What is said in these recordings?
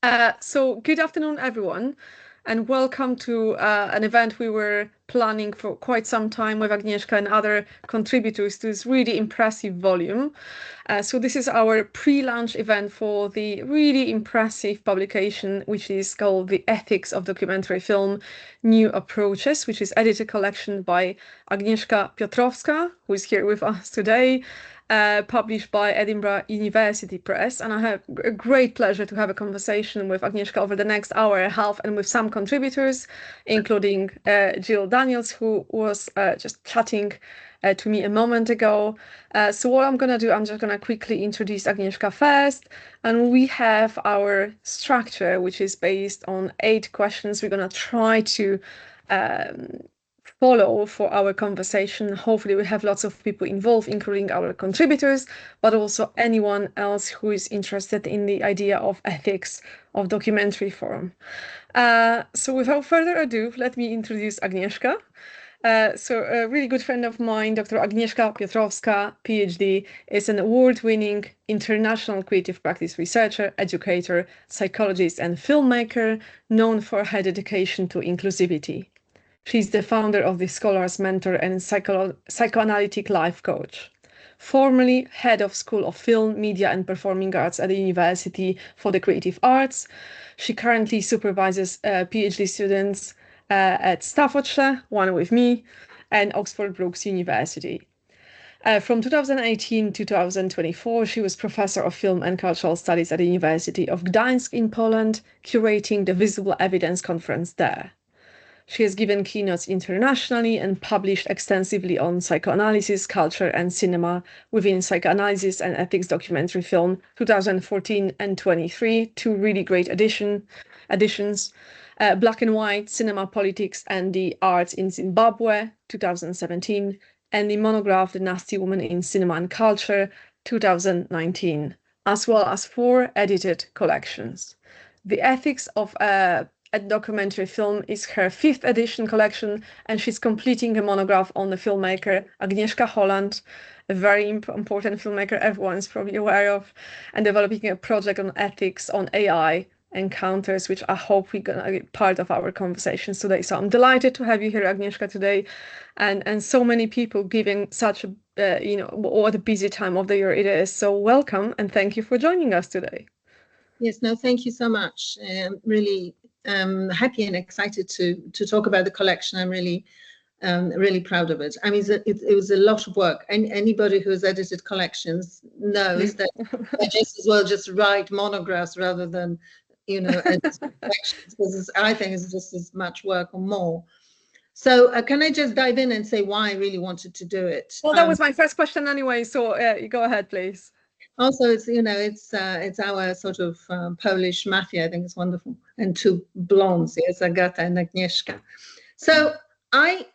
So good afternoon, everyone, and welcome to an event we were planning for quite some time with Agnieszka and other contributors to this really impressive volume. So this is our pre-launch event for the really impressive publication, which is called The Ethics of Documentary Film, New Approaches, which is edited collection by Agnieszka Piotrowska, who is here with us today. Published by Edinburgh University Press, and I have a great pleasure to have a conversation with Agnieszka over the next hour and a half, and with some contributors, including Jill Daniels, who was just chatting to me a moment ago. So what I'm going to do, I'm just going to quickly introduce Agnieszka first, and we have our structure, which is based on 8 questions. We're going to try to follow for our conversation. Hopefully we have lots of people involved, including our contributors, but also anyone else who is interested in the idea of ethics of documentary film. So without further ado, let me introduce Agnieszka. So a really good friend of mine, Dr. Agnieszka Piotrowska, PhD, is an award-winning international creative practice researcher, educator, psychologist, and filmmaker, known for her dedication to inclusivity. She's the founder of the Scholar's Mentor and Psychoanalytic Life Coach. Formerly head of School of Film, Media and Performing Arts at the University for the Creative Arts, she currently supervises PhD students at Staffordshire, one with me, and Oxford Brookes University. From 2018 to 2024, she was Professor of Film and Cultural Studies at the University of Gdańsk in Poland, curating the Visible Evidence Conference there. She has given keynotes internationally and published extensively on psychoanalysis, culture, and cinema within Psychoanalysis and Ethics Documentary Film 2014 and 23, 2 really great editions. Black and White, Cinema, Politics, and the Arts in Zimbabwe 2017, and the monograph The Nasty Woman in Cinema and Culture 2019, as well as 4 edited collections. The Ethics of a documentary film is her 5th edition collection, and she's completing a monograph on the filmmaker Agnieszka Holland, a very important filmmaker everyone's probably aware of, and developing a project on ethics on AI encounters, which I hope we're gonna be part of our conversations today. So I'm delighted to have you here, Agnieszka, today, and so many people giving such a what a busy time of the year it is. So welcome, and thank you for joining us today. Yes, no, thank you so much. Really happy and excited to talk about the collection. I'm really proud of it. I mean, it was a lot of work. And anybody who has edited collections knows that I just as well just write monographs rather than, edit collections, because I think it's just as much work or more. So can I just dive in and say why I really wanted to do it? Well, that was my first question anyway. So you go ahead, please. Also, it's our sort of Polish mafia. I think it's wonderful, and 2 blondes, yes, Agata and Agnieszka. So I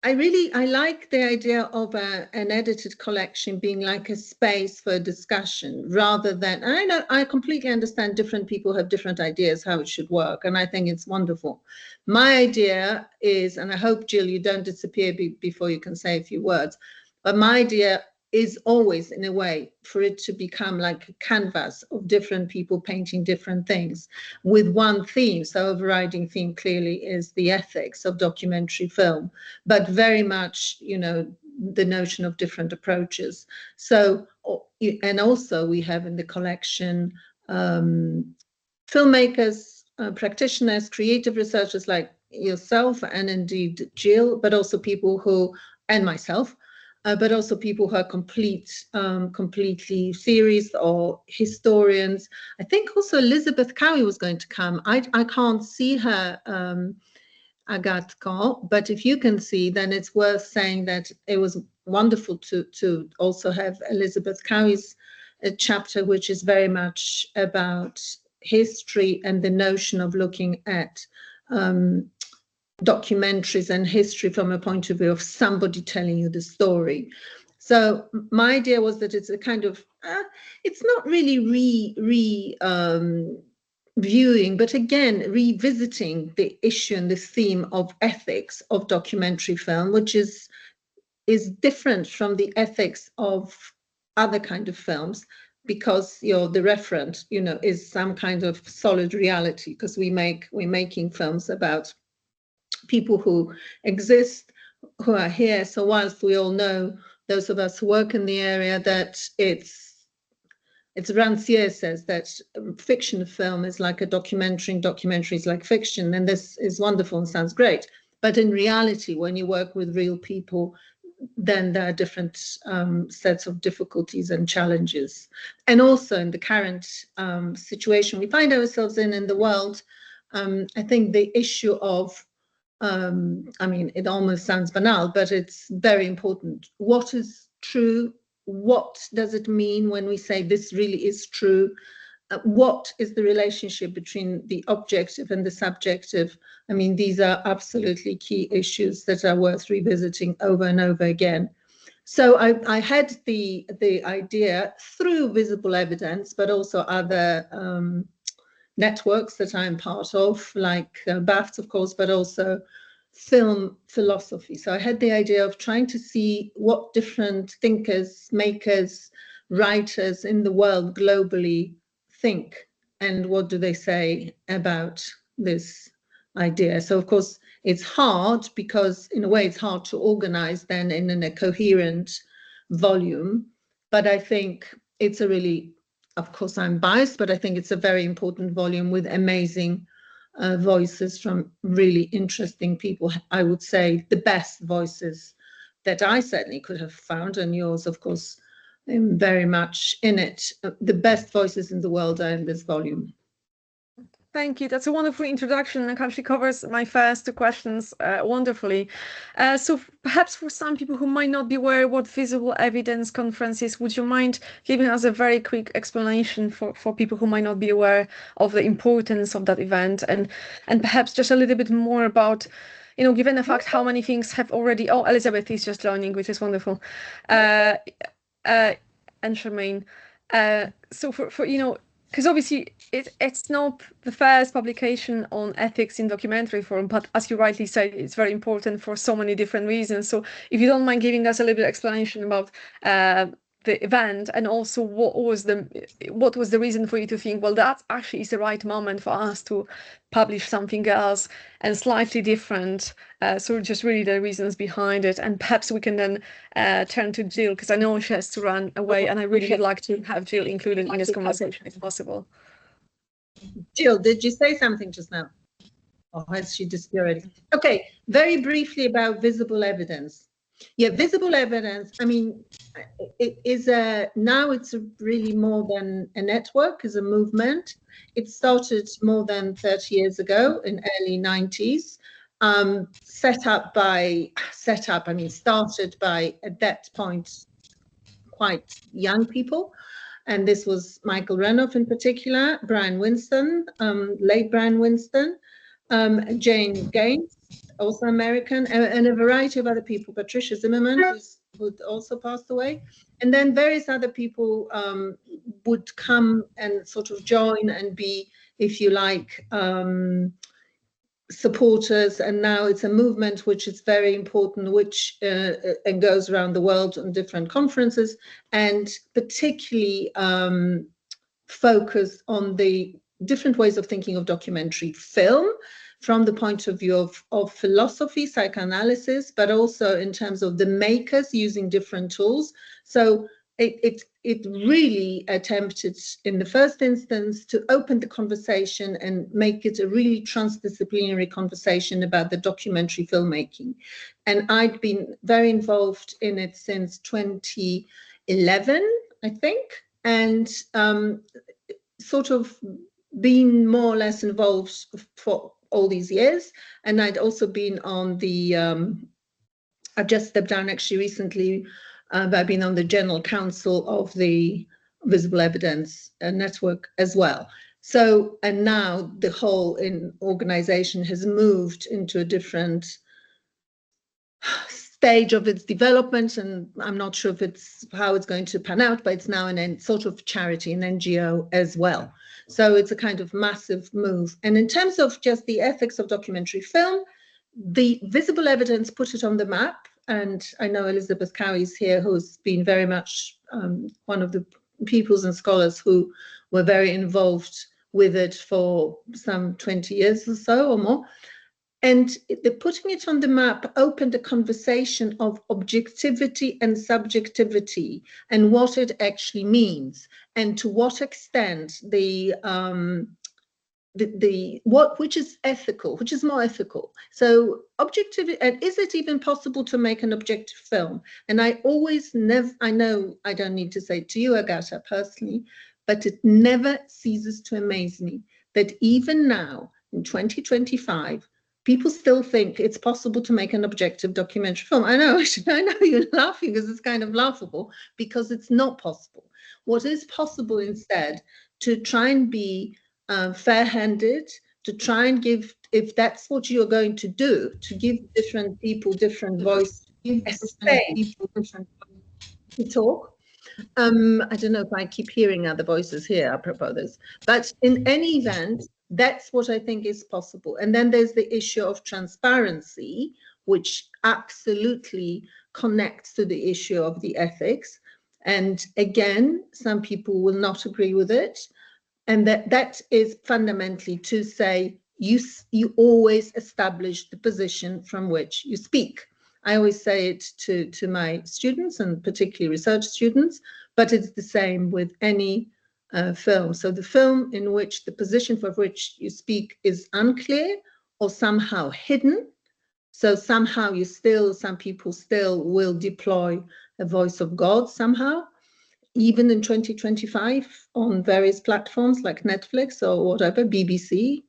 like the idea of an edited collection being like a space for discussion, rather than, and I completely understand different people have different ideas how it should work, and I think it's wonderful. My idea is, and I hope, Jill, you don't disappear before you can say a few words, but my idea is always, in a way, for it to become like a canvas of different people painting different things with one theme. So overriding theme clearly is the ethics of documentary film, but very much, the notion of different approaches. So, and also we have in the collection filmmakers, practitioners, creative researchers like yourself and indeed Jill, but also people who, and myself, but also people who are completely theorists or historians. I think also Elizabeth Cowie was going to come. I can't see her, Agatka, but if you can see, then it's worth saying that it was wonderful to also have Elizabeth Cowie's chapter, which is very much about history and the notion of looking at documentaries and history from a point of view of somebody telling you the story. So my idea was that it's a kind of, it's not really viewing, but again, revisiting the issue and the theme of ethics of documentary film, which is different from the ethics of other kind of films, because you're the referent, is some kind of solid reality, because we're making films about people who exist, who are here. So whilst we all know, those of us who work in the area, that it's Rancière says that fiction film is like a documentary and documentary is like fiction, and this is wonderful and sounds great. But in reality, when you work with real people, then there are different sets of difficulties and challenges. And also in the current situation we find ourselves in the world, I think the issue of, I mean, it almost sounds banal, but it's very important. What is true? What does it mean when we say this really is true? What is the relationship between the objective and the subjective? I mean, these are absolutely key issues that are worth revisiting over and over again. So I had the idea through Visible Evidence, but also other networks that I'm part of, like BAFTA, of course, but also film philosophy. So I had the idea of trying to see what different thinkers, makers, writers in the world globally think, and what do they say about this idea. So of course it's hard, because in a way it's hard to organize then in a coherent volume, but I think it's a really, of course I'm biased, but I think it's a very important volume with amazing voices from really interesting people. I would say the best voices that I certainly could have found, and yours, of course, very much in it. The best voices in the world are in this volume. Thank you. That's a wonderful introduction, and actually covers my first two questions wonderfully. So perhaps for some people who might not be aware what Visible Evidence Conference is, would you mind giving us a very quick explanation for people who might not be aware of the importance of that event, and perhaps just a little bit more about, given the fact how many things have already, oh, Elizabeth is just joining, which is wonderful, and Charmaine. So for because obviously it's not the first publication on ethics in documentary form, but as you rightly said, it's very important for so many different reasons. So if you don't mind giving us a little bit of explanation about the event, and also what was the reason for you to think, well, that actually is the right moment for us to publish something else and slightly different. So just really the reasons behind it, and perhaps we can then turn to Jill, because I know she has to run away, and I really would like to have Jill included in this conversation if possible. Jill, did you say something just now? Or has she disappeared? Okay, very briefly about Visible Evidence. Yeah, Visible Evidence, I mean, it is now it's really more than a network, is a movement. It started more than 30 years ago in early 90s, started by, at that point, quite young people. And this was Michael Renov in particular, Brian Winston, late Brian Winston, Jane Gaines, also American, and a variety of other people, Patricia Zimmermann, who also passed away. And then various other people would come and sort of join and be, if you like, supporters. And now it's a movement which is very important, which and goes around the world on different conferences, and particularly focus on the different ways of thinking of documentary film from the point of view of philosophy, psychoanalysis, but also in terms of the makers using different tools. So it really attempted in the first instance to open the conversation and make it a really transdisciplinary conversation about the documentary filmmaking. And I'd been very involved in it since 2011, I think, and sort of been more or less involved for all these years. And I'd also been on the, I've just stepped down actually recently, but I've been on the general council of the Visible Evidence Network as well. So, and now the whole organization has moved into a different stage of its development, and I'm not sure if it's how it's going to pan out, but it's now an sort of charity, an NGO as well. So it's a kind of massive move. And in terms of just the ethics of documentary film, the Visible Evidence put it on the map. And I know Elizabeth Cowie is here, who's been very much one of the peoples and scholars who were very involved with it for some 20 years or so or more. And the putting it on the map opened a conversation of objectivity and subjectivity and what it actually means, and to what extent which is ethical, which is more ethical. So objectivity, and is it even possible to make an objective film? And I know I don't need to say to you, Agata, personally, but it never ceases to amaze me that even now in 2025, people still think it's possible to make an objective documentary film. I know you're laughing because it's kind of laughable, because it's not possible. What is possible instead, to try and be fair-handed, to try and give, if that's what you're going to do, to give different people different voice, a space to talk. I don't know if I keep hearing other voices here apropos this, but in any event, that's what I think is possible. And then there's the issue of transparency, which absolutely connects to the issue of the ethics. And again, some people will not agree with it. And that is fundamentally to say, you always establish the position from which you speak. I always say it to my students, and particularly research students, but it's the same with any film. So the film in which the position for which you speak is unclear or somehow hidden, so somehow some people still will deploy a voice of God somehow, even in 2025 on various platforms like Netflix or whatever, BBC,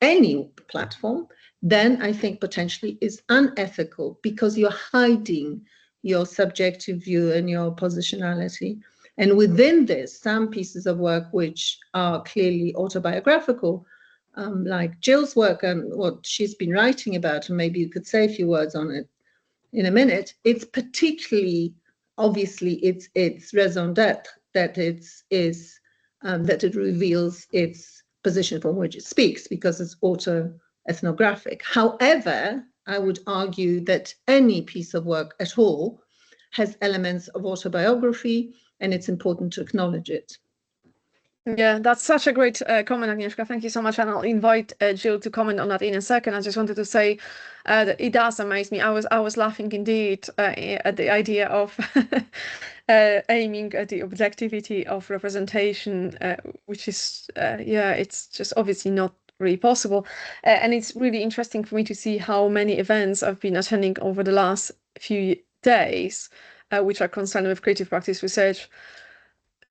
any platform, then I think potentially is unethical, because you're hiding your subjective view and your positionality. And within this, some pieces of work which are clearly autobiographical, like Jill's work and what she's been writing about, and maybe you could say a few words on it in a minute, it's particularly, obviously, it's raison d'etre, that that it reveals its position from which it speaks, because it's autoethnographic. However, I would argue that any piece of work at all has elements of autobiography, and it's important to acknowledge it. Yeah, that's such a great comment, Agnieszka. Thank you so much. And I'll invite Jill to comment on that in a second. I just wanted to say that it does amaze me. I was laughing indeed at the idea of aiming at the objectivity of representation, which is, yeah, it's just obviously not really possible. And it's really interesting for me to see how many events I've been attending over the last few days, which are concerned with creative practice research,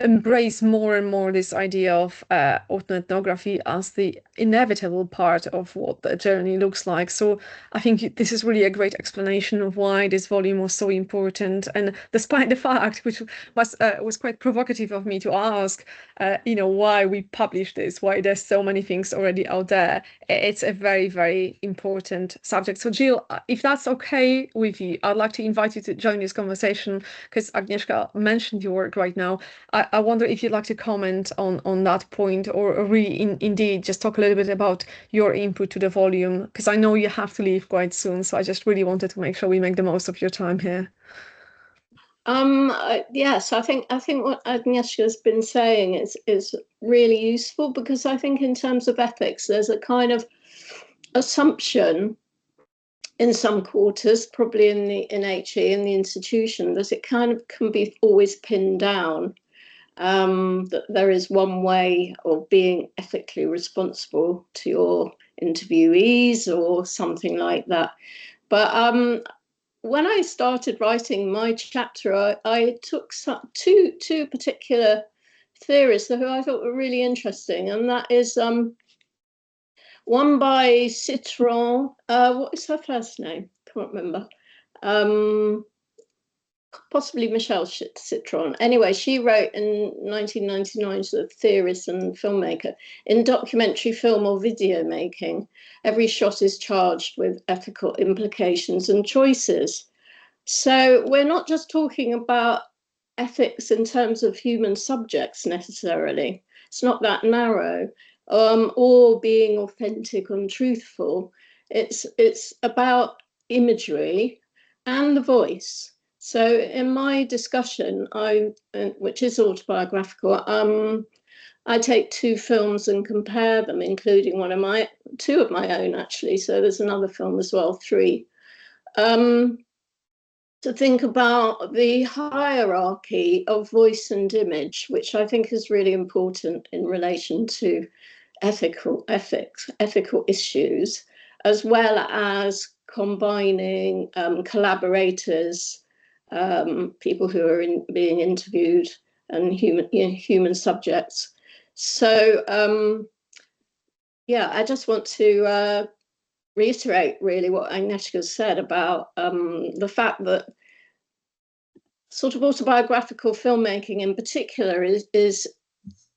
embrace more and more this idea of autoethnography as the inevitable part of what the journey looks like. So I think this is really a great explanation of why this volume was so important. And despite the fact, which was quite provocative of me to ask, why we publish this, why there's so many things already out there, it's a very, very important subject. So Jill, if that's okay with you, I'd like to invite you to join this conversation, because Agnieszka mentioned your work right now. I wonder if you'd like to comment on that point, or really indeed just talk a little bit about your input to the volume, because I know you have to leave quite soon. So I just really wanted to make sure we make the most of your time here. Yes, I think what Agnieszka's been saying is really useful, because I think in terms of ethics, there's a kind of assumption in some quarters, probably in HE, in the institution, that it kind of can be always pinned down. That there is one way of being ethically responsible to your interviewees or something like that. But when I started writing my chapter, I took two particular theories who I thought were really interesting, and that is one by Citron. What is her first name? Can't remember. Possibly Michelle Citron. Anyway, she wrote in 1999, she's a theorist and filmmaker, in documentary film or video making, every shot is charged with ethical implications and choices. So we're not just talking about ethics in terms of human subjects necessarily. It's not that narrow, or being authentic and truthful. It's about imagery and the voice. So in my discussion, which is autobiographical, I take two films and compare them, including two of my own actually. So there's another film as well, three. To think about the hierarchy of voice and image, which I think is really important in relation to ethical issues, as well as combining collaborators, people who are being interviewed, and human subjects. So I just want to reiterate really what Agnieszka said about the fact that sort of autobiographical filmmaking in particular is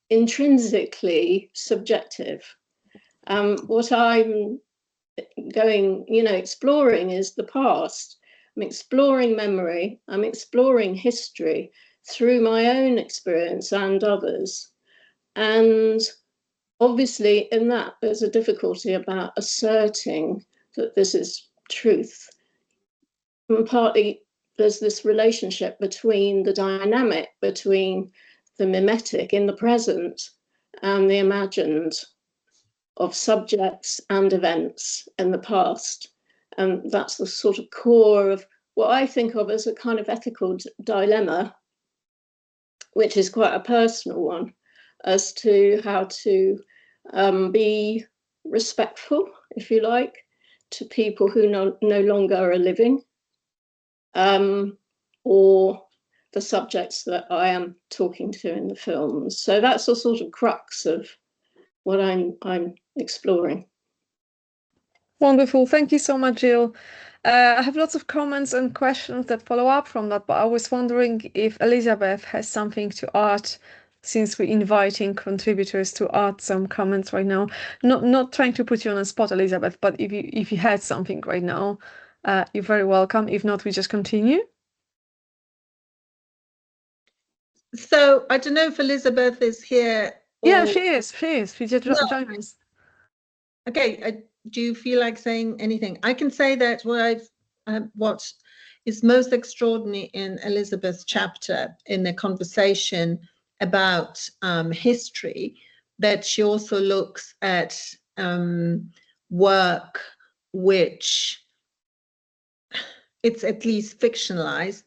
intrinsically subjective. What I'm exploring is the past. I'm exploring memory. I'm exploring history through my own experience and others. And obviously in that there's a difficulty about asserting that this is truth. And partly there's this relationship between the dynamic between the mimetic in the present and the imagined of subjects and events in the past. And that's the sort of core of what I think of as a kind of ethical dilemma, which is quite a personal one, as to how to be respectful, if you like, to people who no longer are living, or the subjects that I am talking to in the films. So that's the sort of crux of what I'm exploring. Wonderful. Thank you so much, Jill. I have lots of comments and questions that follow up from that, but I was wondering if Elizabeth has something to add, since we're inviting contributors to add some comments right now. Not trying to put you on the spot, Elizabeth, but if you had something right now, you're very welcome. If not, we just continue. So I don't know if Elizabeth is here. Yeah, she is. She just joined us. Okay. Do you feel like saying anything? I can say that what is most extraordinary in Elizabeth's chapter in the conversation about history, that she also looks at work which it's at least fictionalized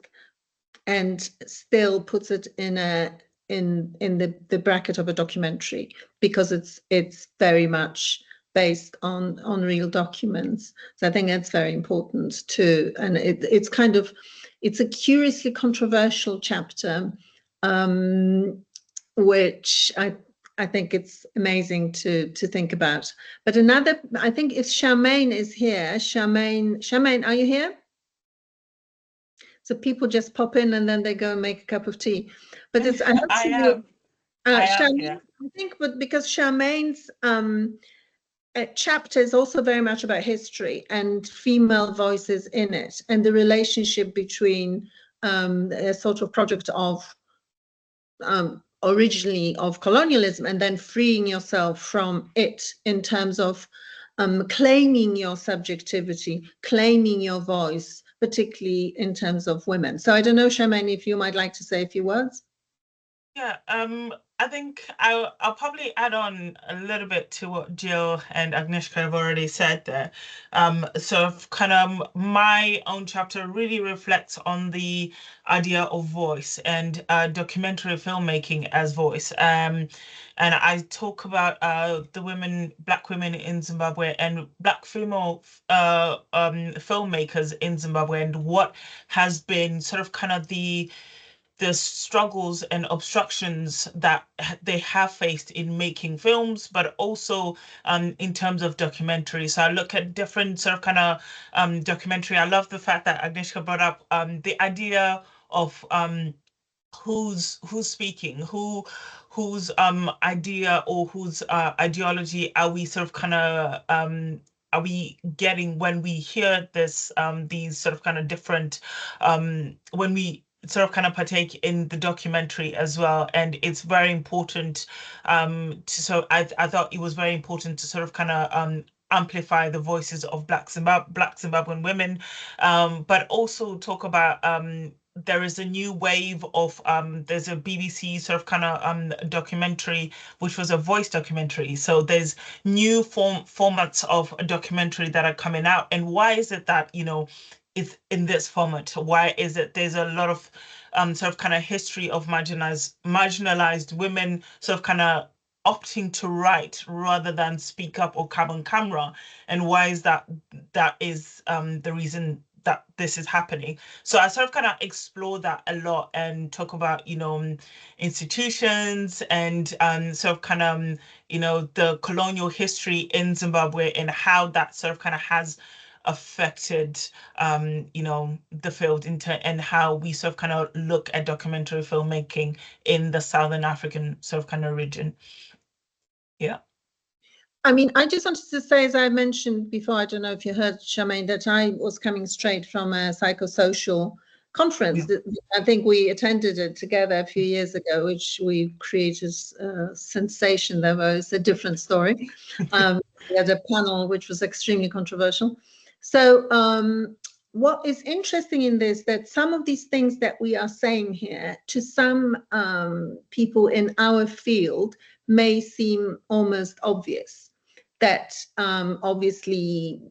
and still puts it in the bracket of a documentary, because it's very much based on real documents. So I think that's very important too. And it's a curiously controversial chapter, which I think it's amazing to think about. But another, I think if Charmaine is here, Charmaine, are you here? So people just pop in and then they go and make a cup of tea. But it's I am Charmaine, I think, but because Charmaine's chapter is also very much about history and female voices in it, and the relationship between a sort of project of originally of colonialism, and then freeing yourself from it in terms of claiming your subjectivity, claiming your voice, particularly in terms of women. So I don't know, Charmaine, if you might like to say a few words. Yeah, I think I'll probably add on a little bit to what Jill and Agnieszka have already said there. So kind of my own chapter really reflects on the idea of voice and documentary filmmaking as voice. And I talk about the Black women in Zimbabwe and Black female filmmakers in Zimbabwe, and what has been sort of kind of the struggles and obstructions that they have faced in making films, but also in terms of documentary. So I look at different sort of kind of documentary. I love the fact that Agnieszka brought up the idea of who's speaking, whose idea or whose ideology are we sort of kind of are we getting when we hear this these sort of kind of different when we sort of kind of partake in the documentary as well. And it's very important so I thought it was very important to sort of kind of amplify the voices of Black Zimbabwean women, but also talk about there is a new wave of there's a BBC sort of kind of documentary, which was a voice documentary. So there's new formats of a documentary that are coming out. And why is it that, you know, it's in this format? Why is it there's a lot of sort of kind of history of marginalized women sort of kind of opting to write rather than speak up or come on camera? And why is that? That is the reason that this is happening. So I sort of kind of explore that a lot and talk about, you know, institutions and sort of kind of, you know, the colonial history in Zimbabwe and how that sort of kind of has affected, you know, the field and how we sort of kind of look at documentary filmmaking in the Southern African sort of kind of region. Yeah. I mean, I just wanted to say, as I mentioned before, I don't know if you heard, Charmaine, that I was coming straight from a psychosocial conference. Yeah. I think we attended it together a few years ago, which we created a sensation. There was a different story. We had a panel which was extremely controversial. So what is interesting in this, that some of these things that we are saying here, to some people in our field, may seem almost obvious. That obviously,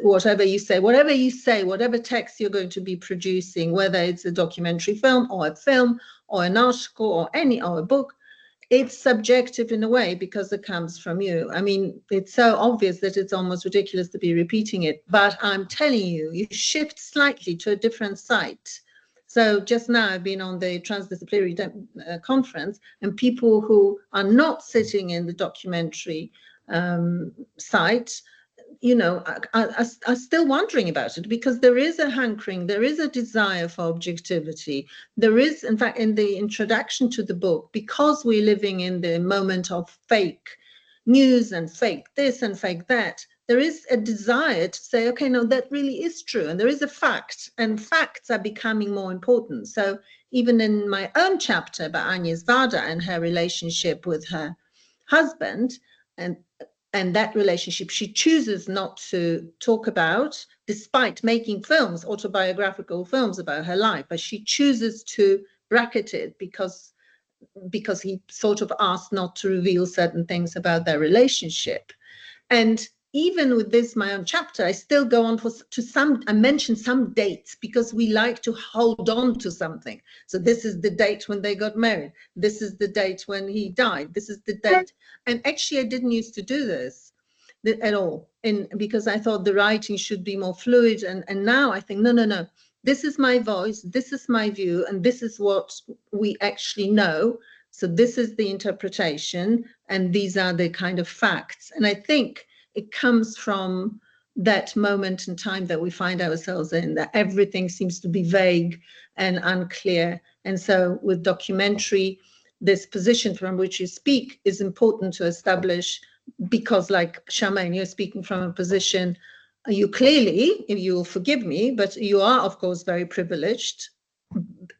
whatever you say, whatever text you're going to be producing, whether it's a documentary film or an article or a book, it's subjective in a way because it comes from you. I mean, it's so obvious that it's almost ridiculous to be repeating it, but I'm telling you, you shift slightly to a different site. So just now I've been on the transdisciplinary conference, and people who are not sitting in the documentary site, you know, are still wondering about it, because there is a hankering, there is a desire for objectivity. There is, in fact, in the introduction to the book, because we're living in the moment of fake news and fake this and fake that, there is a desire to say, okay, no, that really is true. And there is a fact, and facts are becoming more important. So even in my own chapter about Agnes Varda and her relationship with her husband, and that relationship she chooses not to talk about, despite making films, autobiographical films about her life, but she chooses to bracket it because he sort of asked not to reveal certain things about their relationship. And even with this, my own chapter, I still go on I mention some dates because we like to hold on to something. So this is the date when they got married. This is the date when he died. This is the date. And actually, I didn't used to do this at all, because I thought the writing should be more fluid. And now I think, no. This is my voice. This is my view. And this is what we actually know. So this is the interpretation. And these are the kind of facts. And I think it comes from that moment in time that we find ourselves in, that everything seems to be vague and unclear. And so with documentary, this position from which you speak is important to establish, because like Charmaine, you're speaking from a position, you clearly, if you'll forgive me, but you are, of course, very privileged.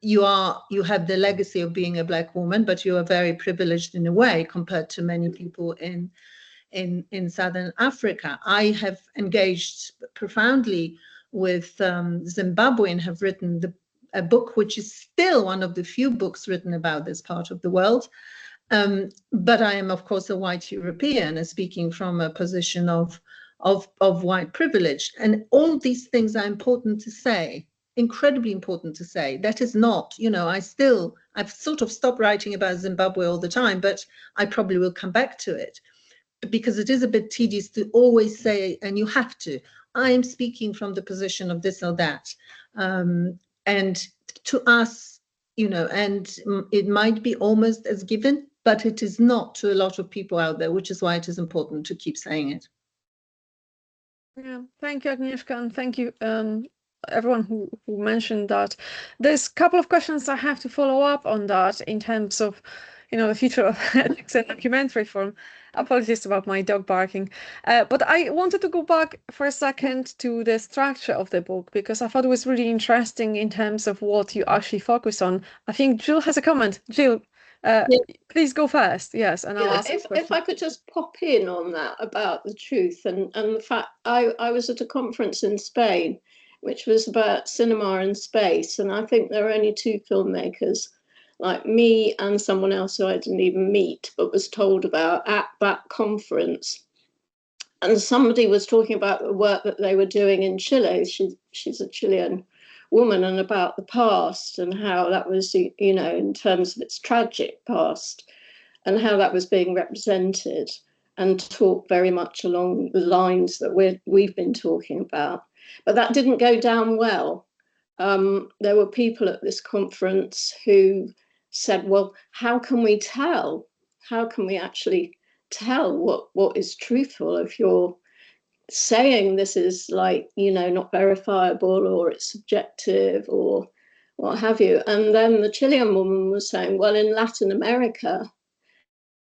You have the legacy of being a Black woman, but you are very privileged in a way compared to many people in Southern Africa. I have engaged profoundly with Zimbabwe and have written a book which is still one of the few books written about this part of the world. But I am, of course, a white European, and speaking from a position of white privilege. And all these things are important to say, incredibly important to say. That is not, you know, I've sort of stopped writing about Zimbabwe all the time, but I probably will come back to it, because it is a bit tedious to always say, and you have to, I am speaking from the position of this or that. And to us, you know, and it might be almost as given, but it is not to a lot of people out there, which is why it is important to keep saying it. Yeah, thank you, Agnieszka, and thank you everyone who mentioned that. There's a couple of questions I have to follow up on that in terms of, you know, the future of ethics and documentary film. Apologies about my dog barking. But I wanted to go back for a second to the structure of the book, because I thought it was really interesting in terms of what you actually focus on. I think Jill has a comment. Jill, please go first. Yes, and I'll ask if I could just pop in on that about the truth and the fact I was at a conference in Spain, which was about cinema and space. And I think there were only two filmmakers, like me and someone else who I didn't even meet, but was told about at that conference. And somebody was talking about the work that they were doing in Chile. She's a Chilean woman, and about the past and how that was, you know, in terms of its tragic past, and how that was being represented, and talk very much along the lines that we've been talking about. But that didn't go down well. There were people at this conference who said, well, how can we tell? How can we actually tell what is truthful if you're saying this is, like, you know, not verifiable, or it's subjective, or what have you? And then the Chilean woman was saying, well, in Latin America,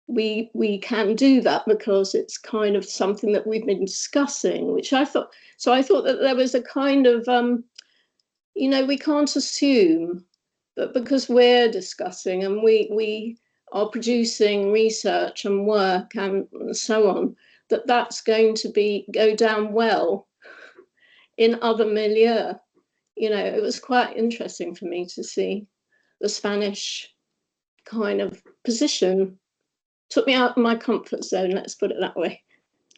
we can do that because it's kind of something that we've been discussing, which I thought, so I thought that there was a kind of, you know, we can't assume that because we're discussing and we are producing research and work and so on, that that's going to go down well in other milieu. You know, it was quite interesting for me to see the Spanish kind of position. Took me out of my comfort zone, let's put it that way.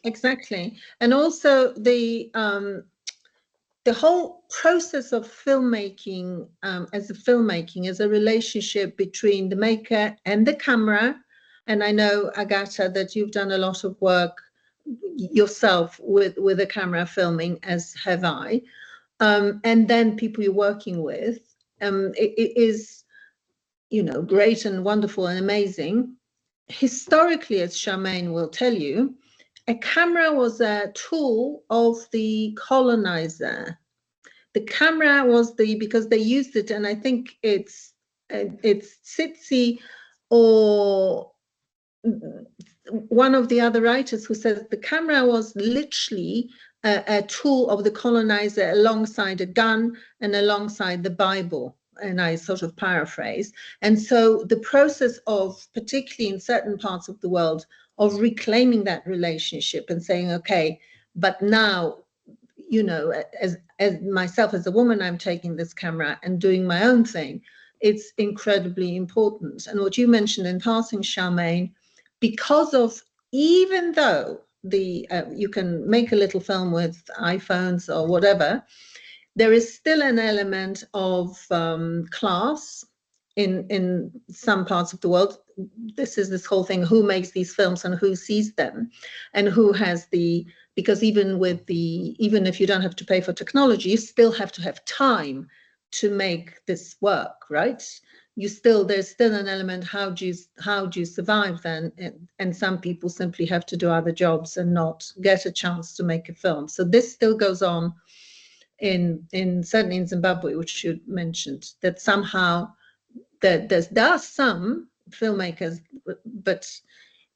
Exactly. And also the whole process of filmmaking, as a relationship between the maker and the camera. And I know, Agata, that you've done a lot of work yourself with the camera filming, as have I. And then people you're working with. It is, you know, great and wonderful and amazing. Historically, as Charmaine will tell you, a camera was a tool of the colonizer. The camera was because they used it, and I think it's Tsitsi or one of the other writers who says the camera was literally a tool of the colonizer alongside a gun and alongside the Bible. And I sort of paraphrase. And so the process of, particularly in certain parts of the world, of reclaiming that relationship and saying, okay, but now, you know, as myself as a woman, I'm taking this camera and doing my own thing. It's incredibly important. And what you mentioned in passing, Charmaine, because of, even though you can make a little film with iPhones or whatever, there is still an element of class in some parts of the world. This whole thing, who makes these films and who sees them, and who has because even if you don't have to pay for technology, you still have to have time to make this work, right? There's still an element, how do you survive then? And some people simply have to do other jobs and not get a chance to make a film. So this still goes on certainly in Zimbabwe, which you mentioned, that somehow there are some filmmakers, but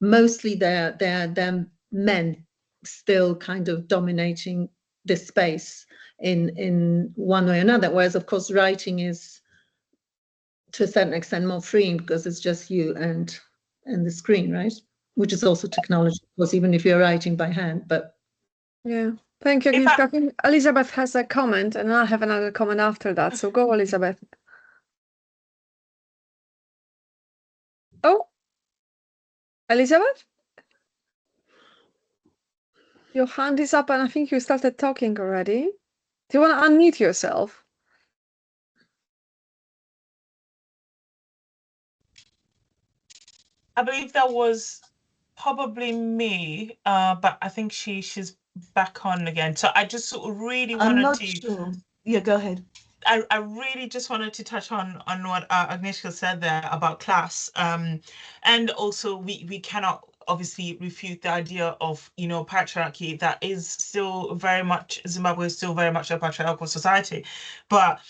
mostly they're men still kind of dominating this space in one way or another. Whereas, of course, writing is to a certain extent more freeing because it's just you and the screen, right? Which is also technology, of course, even if you're writing by hand. But yeah. Thank you, Agnieszka. I think Elizabeth has a comment, and I'll have another comment after that. So go, Elizabeth. Oh, Elizabeth? Your hand is up, and I think you started talking already. Do you want to unmute yourself? I believe that was probably me, but I think she's back on again. So I just sort of really wanted to. Sure. Yeah, go ahead. I really just wanted to touch on what Agnieszka said there about class, and also we cannot obviously refute the idea of, you know, patriarchy. That is still very much, Zimbabwe is still very much a patriarchal society, but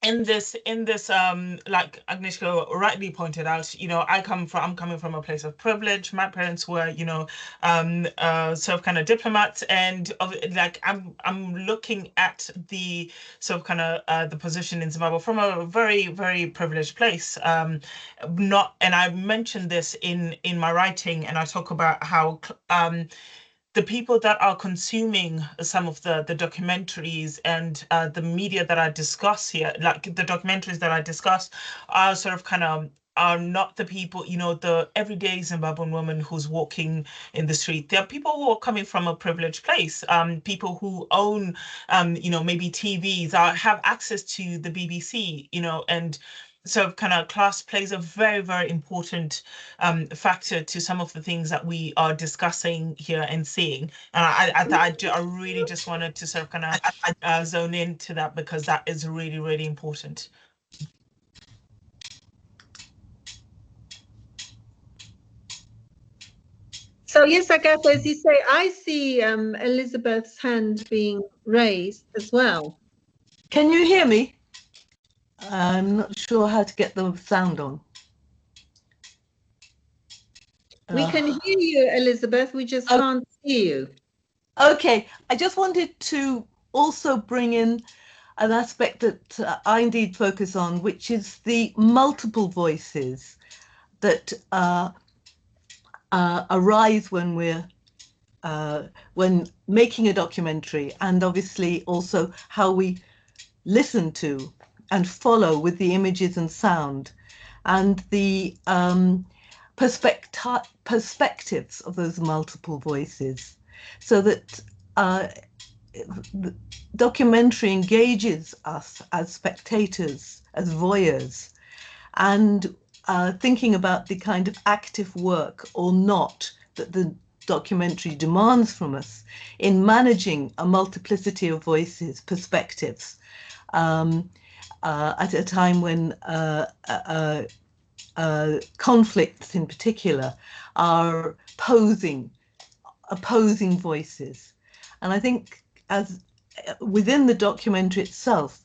in this like Agnieszka rightly pointed out, you know, I'm coming from a place of privilege. My parents were, you know, sort of kind of diplomats, and like I'm looking at the sort of kind of the position in Zimbabwe from a very, very privileged place. And I mentioned this in my writing, and I talk about how the people that are consuming some of the documentaries and the media that I discuss here, like the documentaries that I discuss, are sort of kind of are not the people, you know, the everyday Zimbabwean woman who's walking in the street. There are people who are coming from a privileged place, people who own, you know, maybe TVs, have access to the BBC, you know, and so kind of class plays a very, very important factor to some of the things that we are discussing here and seeing. And I really just wanted to sort of kind of zone into that, because that is really, really important. So yes, Agatha, as you say, I see Elizabeth's hand being raised as well. Can you hear me? I'm not sure how to get the sound on. We can hear you, Elizabeth, we just can't see you. Okay, I just wanted to also bring in an aspect that I indeed focus on, which is the multiple voices that arise when we're when making a documentary, and obviously also how we listen to and follow with the images and sound, and the perspectives of those multiple voices, so that the documentary engages us as spectators, as voyeurs, and thinking about the kind of active work or not that the documentary demands from us in managing a multiplicity of voices, perspectives, at a time when conflicts in particular are opposing voices. And I think as within the documentary itself,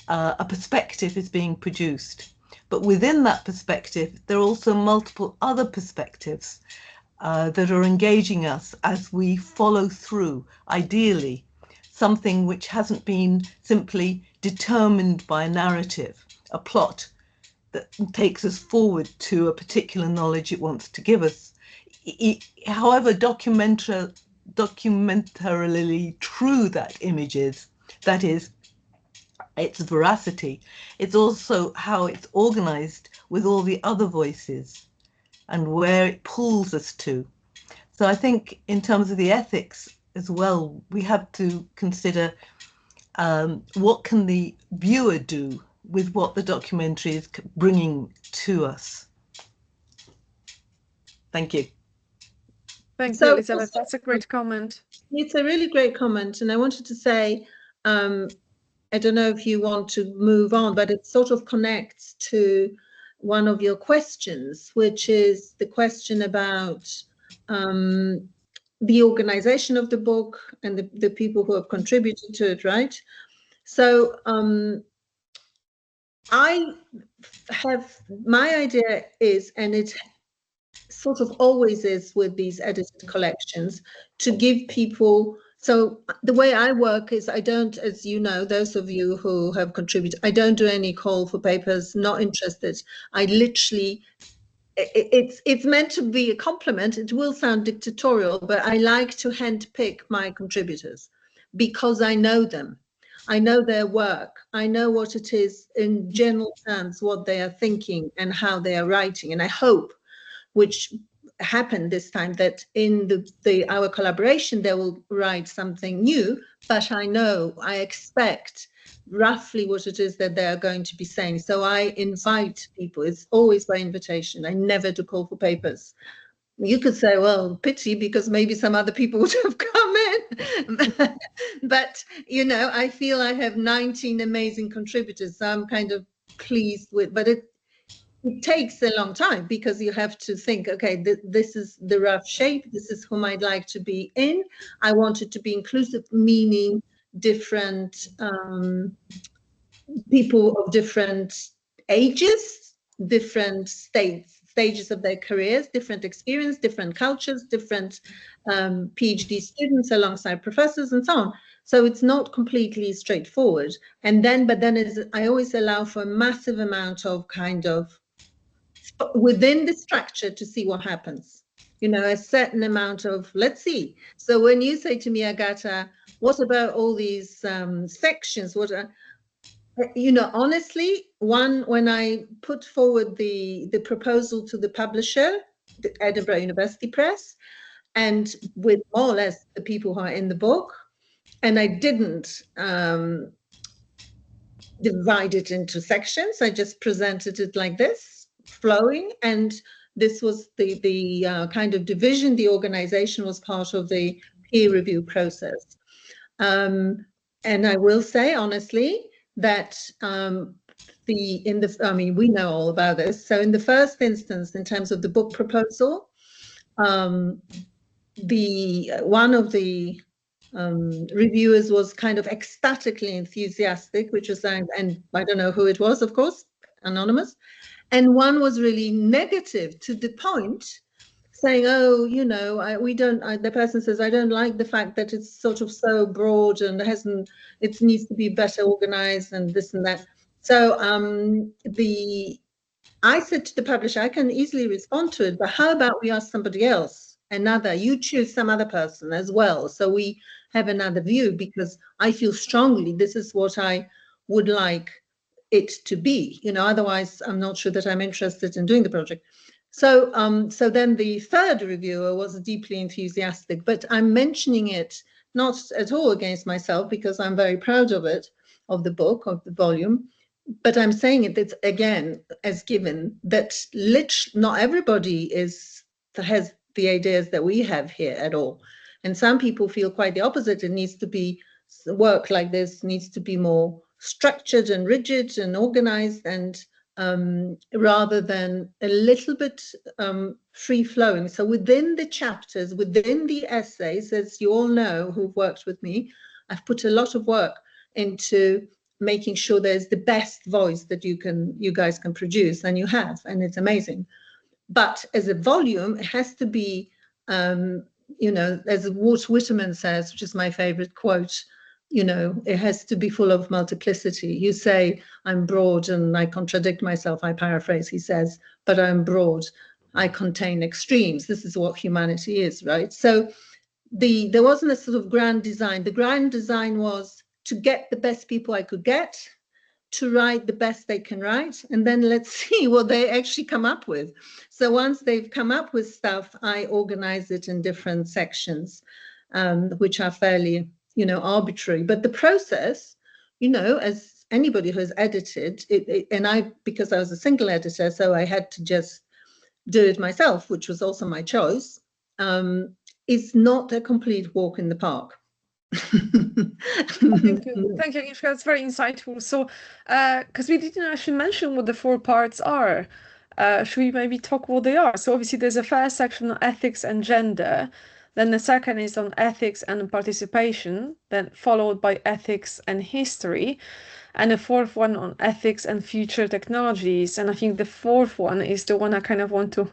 a perspective is being produced. But within that perspective, there are also multiple other perspectives that are engaging us as we follow through, ideally, something which hasn't been simply determined by a narrative, a plot that takes us forward to a particular knowledge it wants to give us. However documentarily true that image is, that is, its veracity, it's also how it's organized with all the other voices and where it pulls us to. So I think in terms of the ethics as well, we have to consider what can the viewer do with what the documentary is bringing to us. Thank you. Thank you, Elizabeth. That's a great comment. It's a really great comment. And I wanted to say, I don't know if you want to move on, but it sort of connects to one of your questions, which is the question about the organization of the book and the people who have contributed to it, right? So I have, my idea is, and it sort of always is with these edited collections, to give people, so the way I work is I don't, as you know, those of you who have contributed, I don't do any call for papers, not interested. I literally, it's meant to be a compliment. It will sound dictatorial, but I like to handpick my contributors because I know them. I know their work. I know what it is in general terms, what they are thinking and how they are writing. And I hope, which happened this time, that in our collaboration, they will write something new, but I know, I expect roughly what it is that they are going to be saying. So I invite people. It's always by invitation. I never do call for papers. You could say, well, pity, because maybe some other people would have come in. But, you know, I feel I have 19 amazing contributors. So I'm kind of pleased with, but it takes a long time because you have to think, okay, this is the rough shape. This is whom I'd like to be in. I want it to be inclusive, meaning different people of different ages, different stages of their careers, different experience, different cultures, different PhD students alongside professors and so on. So it's not completely straightforward. And then, but then I always allow for a massive amount of kind of within the structure to see what happens. you know, a certain amount of, let's see. So when you say to me, Agata, what about all these sections? What are, you know, honestly, when I put forward the proposal to the publisher, the Edinburgh University Press, and with more or less the people who are in the book, and I didn't divide it into sections. I just presented it like this, flowing, and this was the kind of division. The organization was part of the peer review process. And I will say honestly that I mean, we know all about this. So in the first instance, in terms of the book proposal, one of the reviewers was kind of ecstatically enthusiastic, which was, and I don't know who it was, of course, anonymous. And one was really negative to the point, saying, oh, you know, the person says, I don't like the fact that it's sort of so broad and it needs to be better organized and this and that. So I said to the publisher, I can easily respond to it, but how about we ask somebody else, you choose some other person as well. So we have another view, because I feel strongly this is what I would like it to be, you know, otherwise I'm not sure that I'm interested in doing the project. So so then the third reviewer was deeply enthusiastic, but I'm mentioning it not at all against myself, because I'm very proud of it, of the book, of the volume, but I'm saying it's again as given that not everybody has the ideas that we have here at all. And some people feel quite the opposite. It needs to be, work like this needs to be more structured and rigid and organized, and rather than a little bit free flowing. So within the chapters, within the essays, as you all know who've worked with me, I've put a lot of work into making sure there's the best voice that you guys can produce, and you have, and it's amazing. But as a volume, it has to be, you know, as Walt Whitman says, which is my favorite quote, you know, it has to be full of multiplicity. You say, I'm broad and I contradict myself, I paraphrase, he says, but I'm broad, I contain extremes. This is what humanity is, right? So there wasn't a sort of grand design. The grand design was to get the best people I could get, to write the best they can write, and then let's see what they actually come up with. So once they've come up with stuff, I organize it in different sections, which are fairly, you know, arbitrary. But the process, you know, as anybody who has edited it, and because I was a single editor, so I had to just do it myself, which was also my choice, is not a complete walk in the park. Thank you, Agnieszka. That's very insightful. So, because we didn't actually mention what the 4 parts are, should we maybe talk what they are? So obviously there's a first section on ethics and gender, then the second is on ethics and participation, then followed by ethics and history, and the fourth one on ethics and future technologies. And I think the fourth one is the one I kind of want to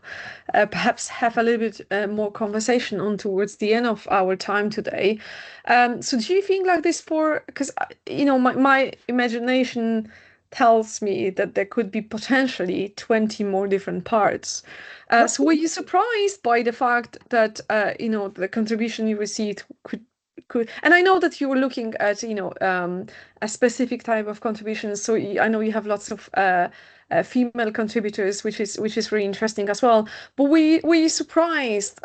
perhaps have a little bit more conversation on towards the end of our time today. So do you think like this because, you know, my imagination tells me that there could be potentially 20 more different parts. So were you surprised by the fact that, you know, the contribution you received could, and I know that you were looking at, you know, a specific type of contributions. So I know you have lots of female contributors, which is really interesting as well. But were you surprised,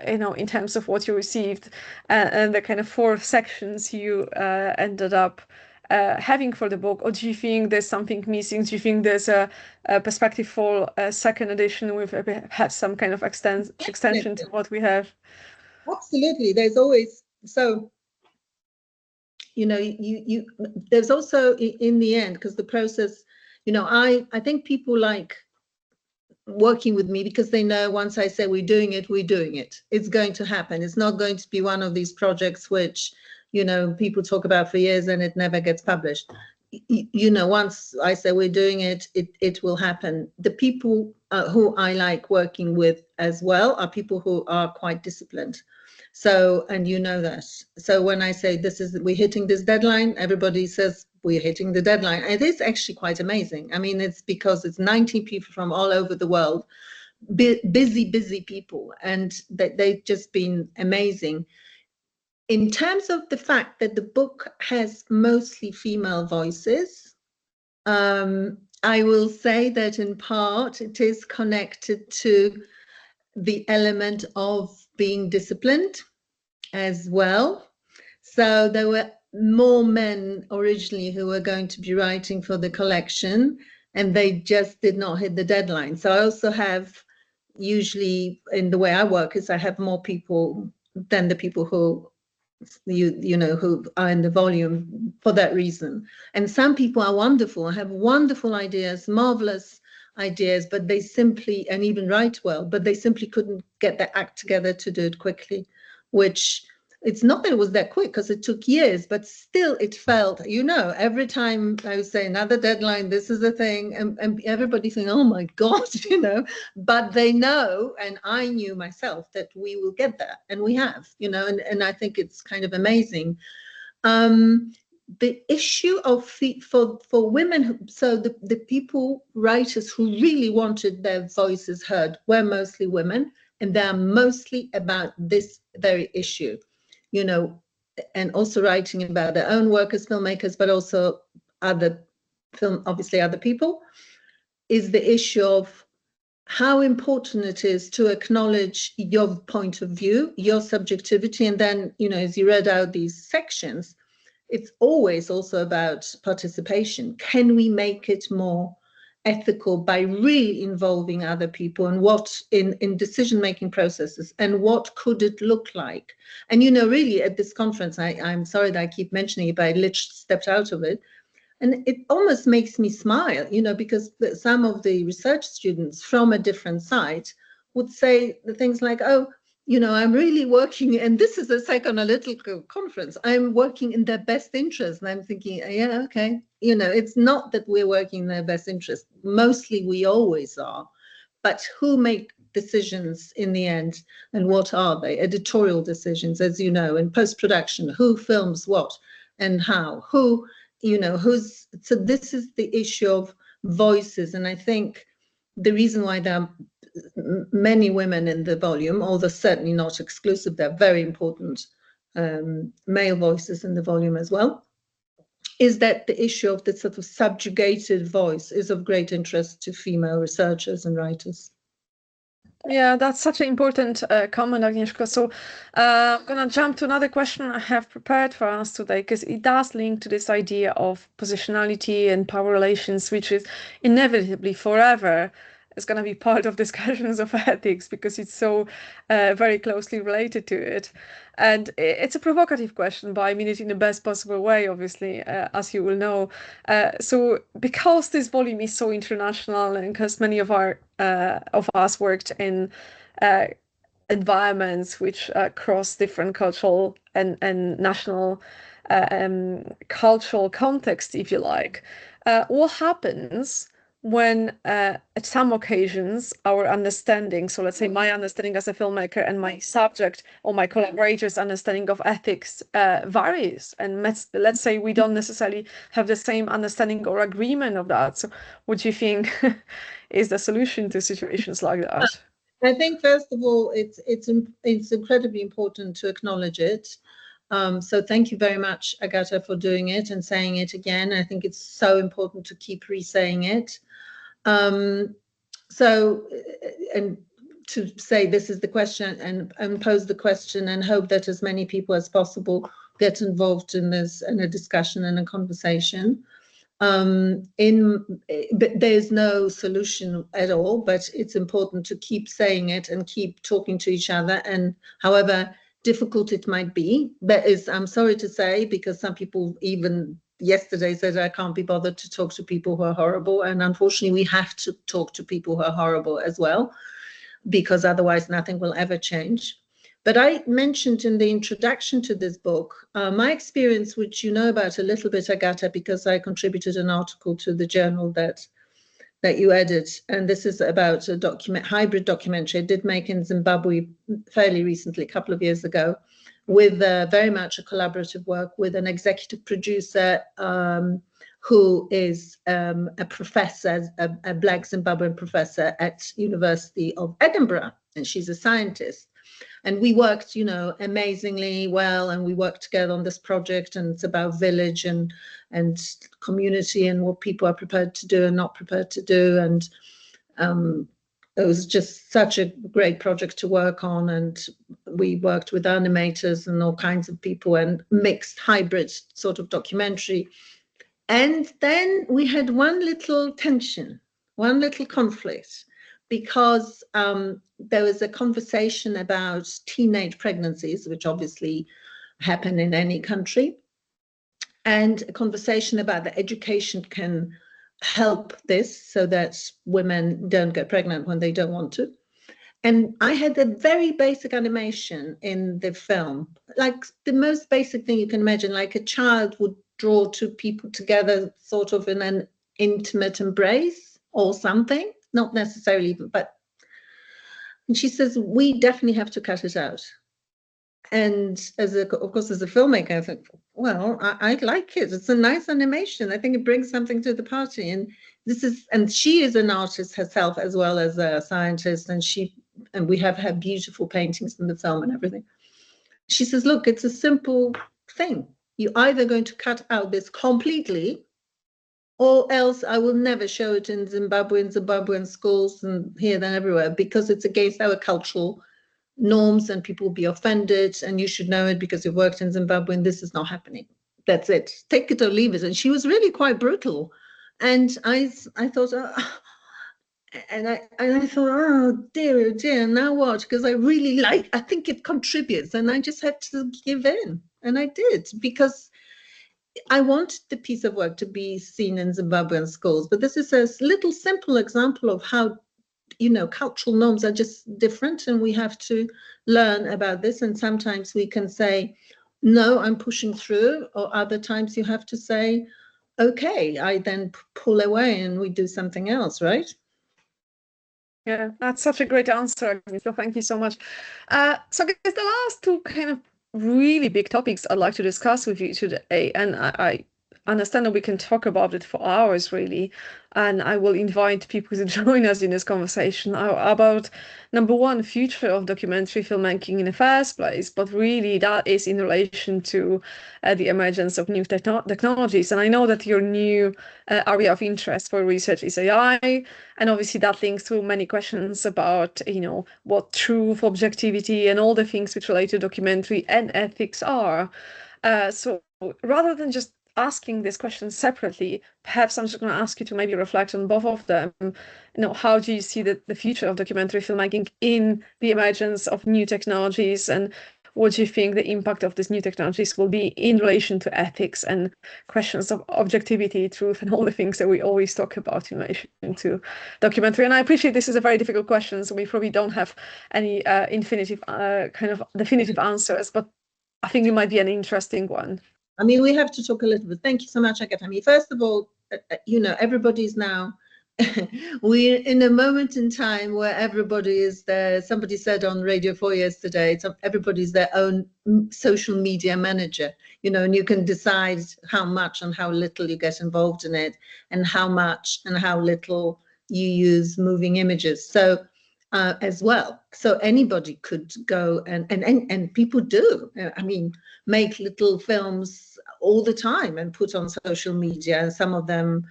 you know, in terms of what you received and the kind of 4 sections you ended up having for the book, or do you think there's something missing? Do you think there's a perspective for a second edition with perhaps some kind of extension to what we have? Absolutely, there's always, so you know, there's also in the end, because the process, you know, I think people like working with me because they know once I say we're doing it, it's going to happen. It's not going to be one of these projects which, you know, people talk about for years and it never gets published. You know, once I say we're doing it, it will happen. The people who I like working with as well are people who are quite disciplined. So, and you know that. So when I say we're hitting this deadline, everybody says we're hitting the deadline. And it is actually quite amazing. I mean, it's because it's 90 people from all over the world busy people, and they've just been amazing. In terms of the fact that the book has mostly female voices, I will say that in part it is connected to the element of being disciplined as well. So there were more men originally who were going to be writing for the collection, and they just did not hit the deadline. So I also have, usually in the way I work, is I have more people than the people who you know who are in the volume for that reason. And some people are wonderful, have wonderful ideas, marvelous ideas, but they simply, and even write well, but they simply couldn't get their act together to do it quickly, which it's not that it was that quick, because it took years, but still it felt, you know, every time I would say another deadline, this is the thing, and everybody saying, oh my God, you know, but they know, and I knew myself, that we will get there, and we have, you know, and I think it's kind of amazing. The issue of for women, so the people, writers who really wanted their voices heard were mostly women, and they're mostly about this very issue, you know, and also writing about their own work as filmmakers, but also obviously other people, is the issue of how important it is to acknowledge your point of view, your subjectivity, and then, you know, as you read out these sections, it's always also about participation. Can we make it more ethical by really involving other people, and what in decision-making processes, and what could it look like? And, you know, really at this conference, I'm sorry that I keep mentioning it, but I literally stepped out of it. And it almost makes me smile, you know, because some of the research students from a different site would say the things like, oh, you know, I'm really working, and this is a psychoanalytical conference, I'm working in their best interest. And I'm thinking, yeah, okay. You know, it's not that we're working in their best interest. Mostly we always are. But who make decisions in the end, and what are they? Editorial decisions, as you know, in post-production, who films what and how, who, you know, who's, so this is the issue of voices. And I think the reason why there are many women in the volume, although certainly not exclusive, they're very important male voices in the volume as well, is that the issue of the sort of subjugated voice is of great interest to female researchers and writers. Yeah, that's such an important comment, Agnieszka. So I'm going to jump to another question I have prepared for us today, because it does link to this idea of positionality and power relations, which is inevitably forever is going to be part of discussions of ethics, because it's so very closely related to it. And it's a provocative question, but I mean it in the best possible way, obviously, as you will know. So because this volume is so international, and because many of us worked in environments which cross different cultural and national cultural context, if you like, what happens when at some occasions our understanding, so let's say my understanding as a filmmaker and my subject or my collaborators' understanding of ethics varies, and let's say we don't necessarily have the same understanding or agreement of that. So what do you think is the solution to situations like that? I think, first of all, it's incredibly important to acknowledge it. So thank you very much, Agata, for doing it and saying it again. I think it's so important to keep re-saying it. So, and to say this is the question, and pose the question, and hope that as many people as possible get involved in this, in a discussion and a conversation. But there's no solution at all, but it's important to keep saying it and keep talking to each other, and however difficult it might be. That is, I'm sorry to say, because some people even yesterday said I can't be bothered to talk to people who are horrible, and unfortunately we have to talk to people who are horrible as well, because otherwise nothing will ever change. But I mentioned in the introduction to this book my experience, which you know about a little bit, Agata, because I contributed an article to the journal that you edit, and this is about a hybrid documentary I did make in Zimbabwe fairly recently, a couple of years ago, with very much a collaborative work with an executive producer who is a professor, a Black Zimbabwean professor at University of Edinburgh, and she's a scientist. And we worked, you know, amazingly well, and we worked together on this project, and it's about village and community and what people are prepared to do and not prepared to do. And it was just such a great project to work on, and we worked with animators and all kinds of people and mixed hybrid sort of documentary. And then we had one little tension, one little conflict, because there was a conversation about teenage pregnancies, which obviously happen in any country, and a conversation about the education can help this so that women don't get pregnant when they don't want to. And I had a very basic animation in the film, like the most basic thing you can imagine, like a child would draw two people together sort of in an intimate embrace or something, not necessarily, but, and she says, we definitely have to cut it out. And of course, as a filmmaker, I think, well, I like it. It's a nice animation. I think it brings something to the party. And she is an artist herself as well as a scientist, and we have her beautiful paintings in the film and everything. She says, look, it's a simple thing. You're either going to cut out this completely, or else I will never show it in Zimbabwean schools and here, then everywhere, because it's against our cultural norms and people will be offended, and you should know it because you've worked in Zimbabwe and this is not happening. That's it. Take it or leave it. And she was really quite brutal. And I thought, and I thought, oh dear, now what? Because I think it contributes, and I just had to give in. And I did, because I wanted the piece of work to be seen in Zimbabwean schools. But this is a little simple example of how, you know, cultural norms are just different, and we have to learn about this. And sometimes we can say, no, I'm pushing through, or other times you have to say, okay, I then pull away and we do something else, right? Yeah, that's such a great answer, Agnieszka. Thank you so much. So I guess the last two kind of really big topics I'd like to discuss with you today, and I understand that we can talk about it for hours, really, and I will invite people to join us in this conversation about, number one, future of documentary filmmaking in the first place, but really that is in relation to the emergence of new technologies. And I know that your new area of interest for research is AI, and obviously that links to many questions about, you know, what truth, objectivity, and all the things which relate to documentary and ethics are. So rather than just asking this question separately, perhaps I'm just going to ask you to maybe reflect on both of them. You know, how do you see the future of documentary filmmaking in the emergence of new technologies, and what do you think the impact of these new technologies will be in relation to ethics and questions of objectivity, truth, and all the things that we always talk about in relation to documentary? And I appreciate this is a very difficult question, so we probably don't have any kind of definitive answers, but I think it might be an interesting one. I mean, we have to talk a little bit. Thank you so much, Agata. I mean, first of all, you know, everybody's now, we're in a moment in time where everybody is there. Somebody said on Radio 4 yesterday, everybody's their own social media manager, you know, and you can decide how much and how little you get involved in it, and how much and how little you use moving images. So as well. So anybody could go and people do, I mean, make little films all the time and put on social media. And some of them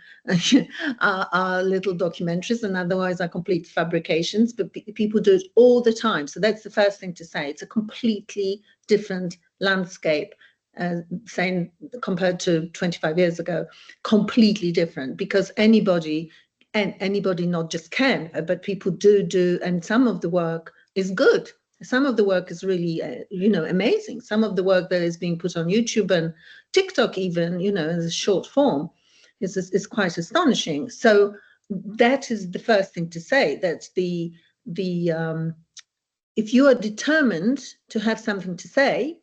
are little documentaries and otherwise are complete fabrications, but people do it all the time. So that's the first thing to say. It's a completely different landscape, saying compared to 25 years ago, completely different, because anybody not just can, but people do, and some of the work is good. Some of the work is really, you know, amazing. Some of the work that is being put on YouTube and TikTok, even, you know, as a short form, is quite astonishing. So that is the first thing to say. That if you are determined to have something to say,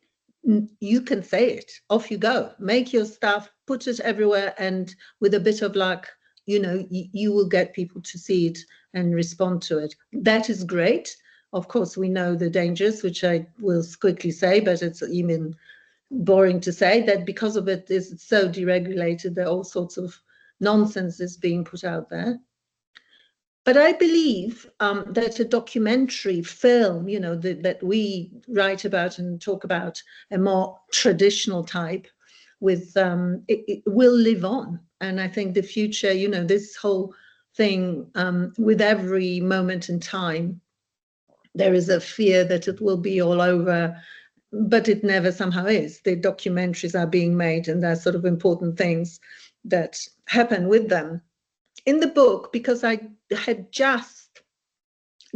you can say it. Off you go. Make your stuff, put it everywhere, and with a bit of luck, you know, you will get people to see it and respond to it. That is great. Of course, we know the dangers, which I will quickly say, but it's even boring to say, that because of it is so deregulated, there are all sorts of nonsense is being put out there. But I believe that a documentary film, you know, that we write about and talk about, a more traditional type, with it will live on. And I think the future, you know, this whole thing, with every moment in time, there is a fear that it will be all over, but it never somehow is. The documentaries are being made, and there are sort of important things that happen with them. In the book, because I had just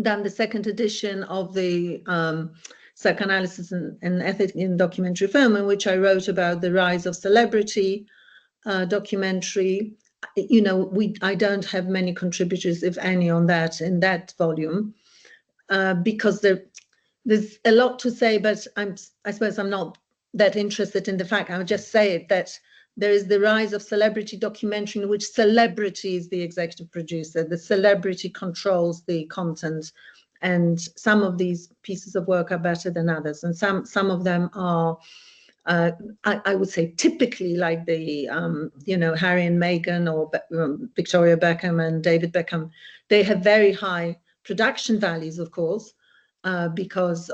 done the second edition of the Psychoanalysis and Ethics in Documentary Film, in which I wrote about the rise of celebrity documentary, you know, I don't have many contributors, if any, on that in that volume, because there's a lot to say, but I suppose I'm not that interested in the fact. I would just say it, that there is the rise of celebrity documentary in which celebrity is the executive producer. The celebrity controls the content, and some of these pieces of work are better than others, and some of them are, I would say, typically like the you know, Harry and Meghan, or Victoria Beckham and David Beckham. They have very high production values, of course, because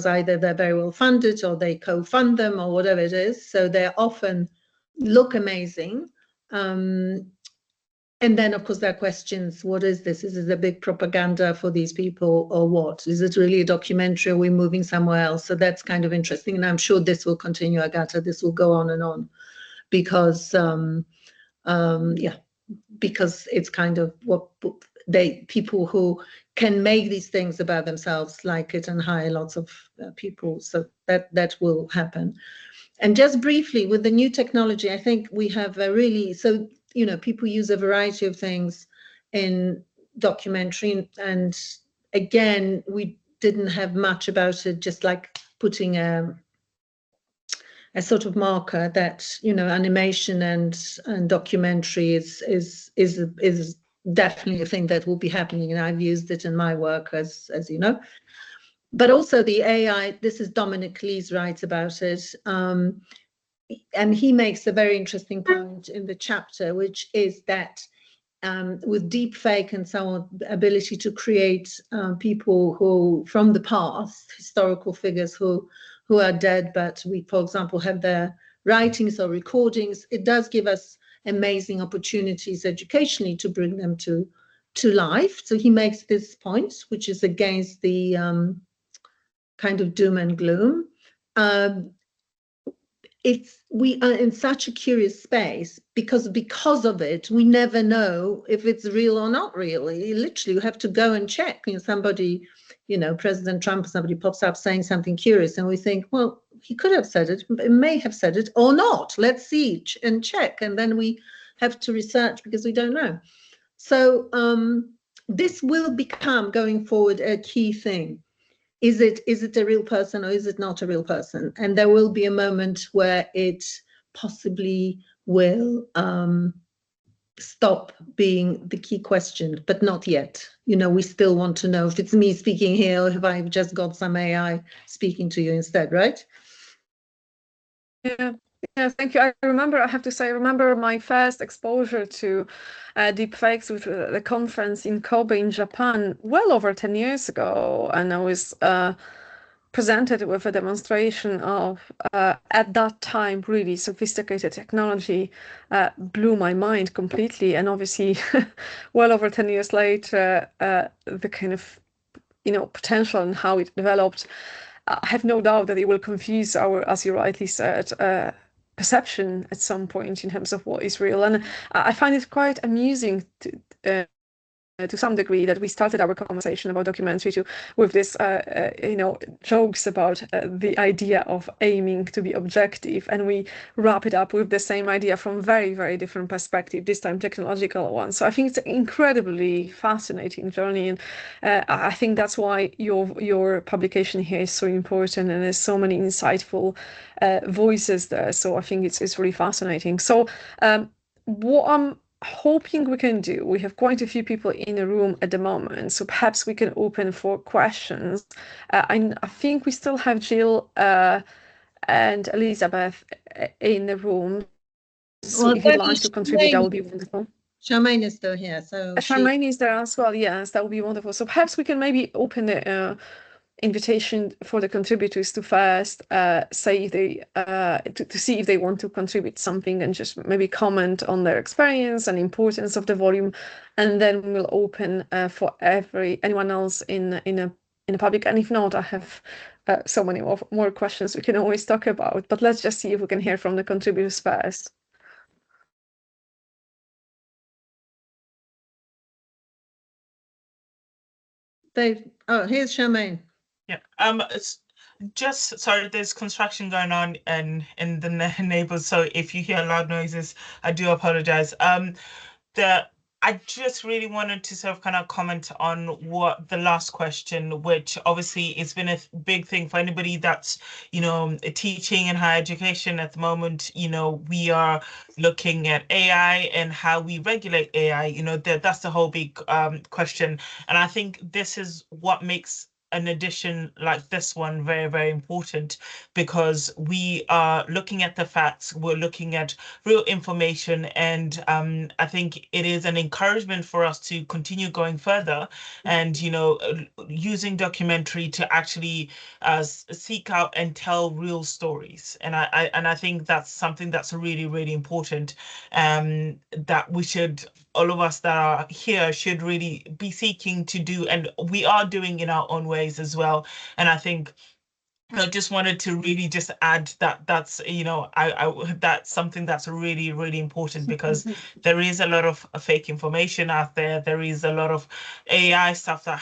either they're very well funded, or they co-fund them, or whatever it is. So they're often look amazing. And then, of course, there are questions: what is this? Is it a big propaganda for these people, or what? Is it really a documentary? Are we moving somewhere else? So that's kind of interesting, and I'm sure this will continue, Agata. This will go on and on, because yeah, because it's kind of what people who can make these things about themselves like it, and hire lots of people. So that will happen. And just briefly, with the new technology, I think we have a really, so, you know, people use a variety of things in documentary, and again, we didn't have much about it, just like putting a sort of marker that, you know, animation and documentary is definitely a thing that will be happening, and I've used it in my work, as you know. But also the AI, this is Dominic Lees writes about it, and he makes a very interesting point in the chapter, which is that with deep fake and so on, the ability to create people who, from the past, historical figures who are dead, but we, for example, have their writings or recordings, it does give us amazing opportunities educationally to bring them to life. So he makes this point, which is against the kind of doom and gloom. We are in such a curious space, because of it, we never know if it's real or not real. Literally, you have to go and check. You know, somebody, you know, President Trump or somebody pops up saying something curious, and we think, well, he could have said it, it may have said it or not. Let's see and check, and then we have to research because we don't know. So this will become, going forward, a key thing. Is it a real person, or is it not a real person? And there will be a moment where it possibly will stop being the key question, but not yet. You know, we still want to know if it's me speaking here, or if I've just got some AI speaking to you instead, right? Yeah, thank you. I have to say, I remember my first exposure to deepfakes with the conference in Kobe in Japan well over 10 years ago. And I was presented with a demonstration of, at that time, really sophisticated technology. Blew my mind completely. And obviously, well over 10 years later, the kind of, you know, potential and how it developed, I have no doubt that it will confuse our, as you rightly said, perception at some point in terms of what is real. And I find it quite amusing to some degree that we started our conversation about documentary with this, you know, jokes about the idea of aiming to be objective, and we wrap it up with the same idea from very, very different perspective, this time technological one. So I think it's an incredibly fascinating journey, and I think that's why your publication here is so important, and there's so many insightful voices there. So I think it's really fascinating. So what I'm hoping we can do, we have quite a few people in the room at the moment, so perhaps we can open for questions. I think we still have Jill and Elizabeth in the room. So Well, if you'd that like is to contribute, that Charmaine. would be wonderful. Charmaine is still here, so Charmaine is there as well. Yes, that would be wonderful. So perhaps we can maybe open the invitation for the contributors to first say if they to see if they want to contribute something and just maybe comment on their experience and importance of the volume, and then we'll open for anyone else in the public. And if not, I have so many more questions we can always talk about. But let's just see if we can hear from the contributors first. here's Charmaine. Yeah. It's just sorry. There's construction going on in the neighbors, so if you hear loud noises, I do apologize. I just really wanted to sort of kind of comment on what the last question, which obviously it's been a big thing for anybody that's, teaching in higher education at the moment. We are looking at AI and how we regulate AI. That's the whole big question. And I think this is what makes an edition like this one very, very important, because we are looking at the facts, we're looking at real information, and I think it is an encouragement for us to continue going further and using documentary to actually seek out and tell real stories. And I think that's something that's really, really important, that we should, all of us that are here, should really be seeking to do, and we are doing in our own ways as well. And I think I just wanted to really just add that that's, that's something that's really, really important, because there is a lot of fake information out there. There is a lot of AI stuff that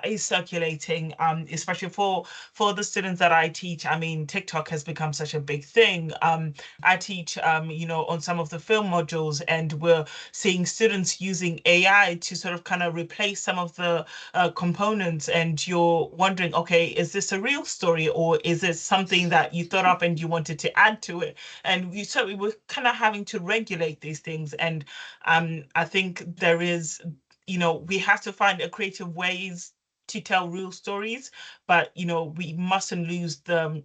is circulating, especially for the students that I teach. I mean, TikTok has become such a big thing. I teach, on some of the film modules, and we're seeing students using AI to sort of kind of replace some of the components, and you're wondering, okay, is this a real story, or is it something that you thought up and you wanted to add to it? And we were kind of having to regulate these things. And I think there is, we have to find a creative ways to tell real stories, but we mustn't lose the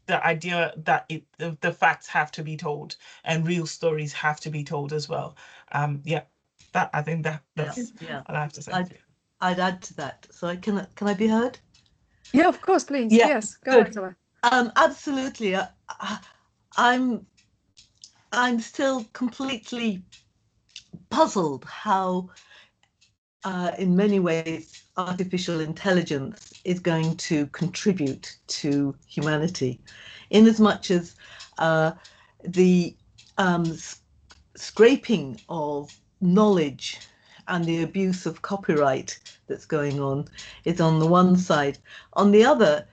idea that the facts have to be told and real stories have to be told as well. I think that's all I have to say. I'd add to that. So can I be heard? Yeah, of course, please. Yeah, Yes, go good. ahead. Absolutely. I'm still completely puzzled how, in many ways, artificial intelligence is going to contribute to humanity, in as much as the scraping of knowledge and the abuse of copyright that's going on is on the one side. On the other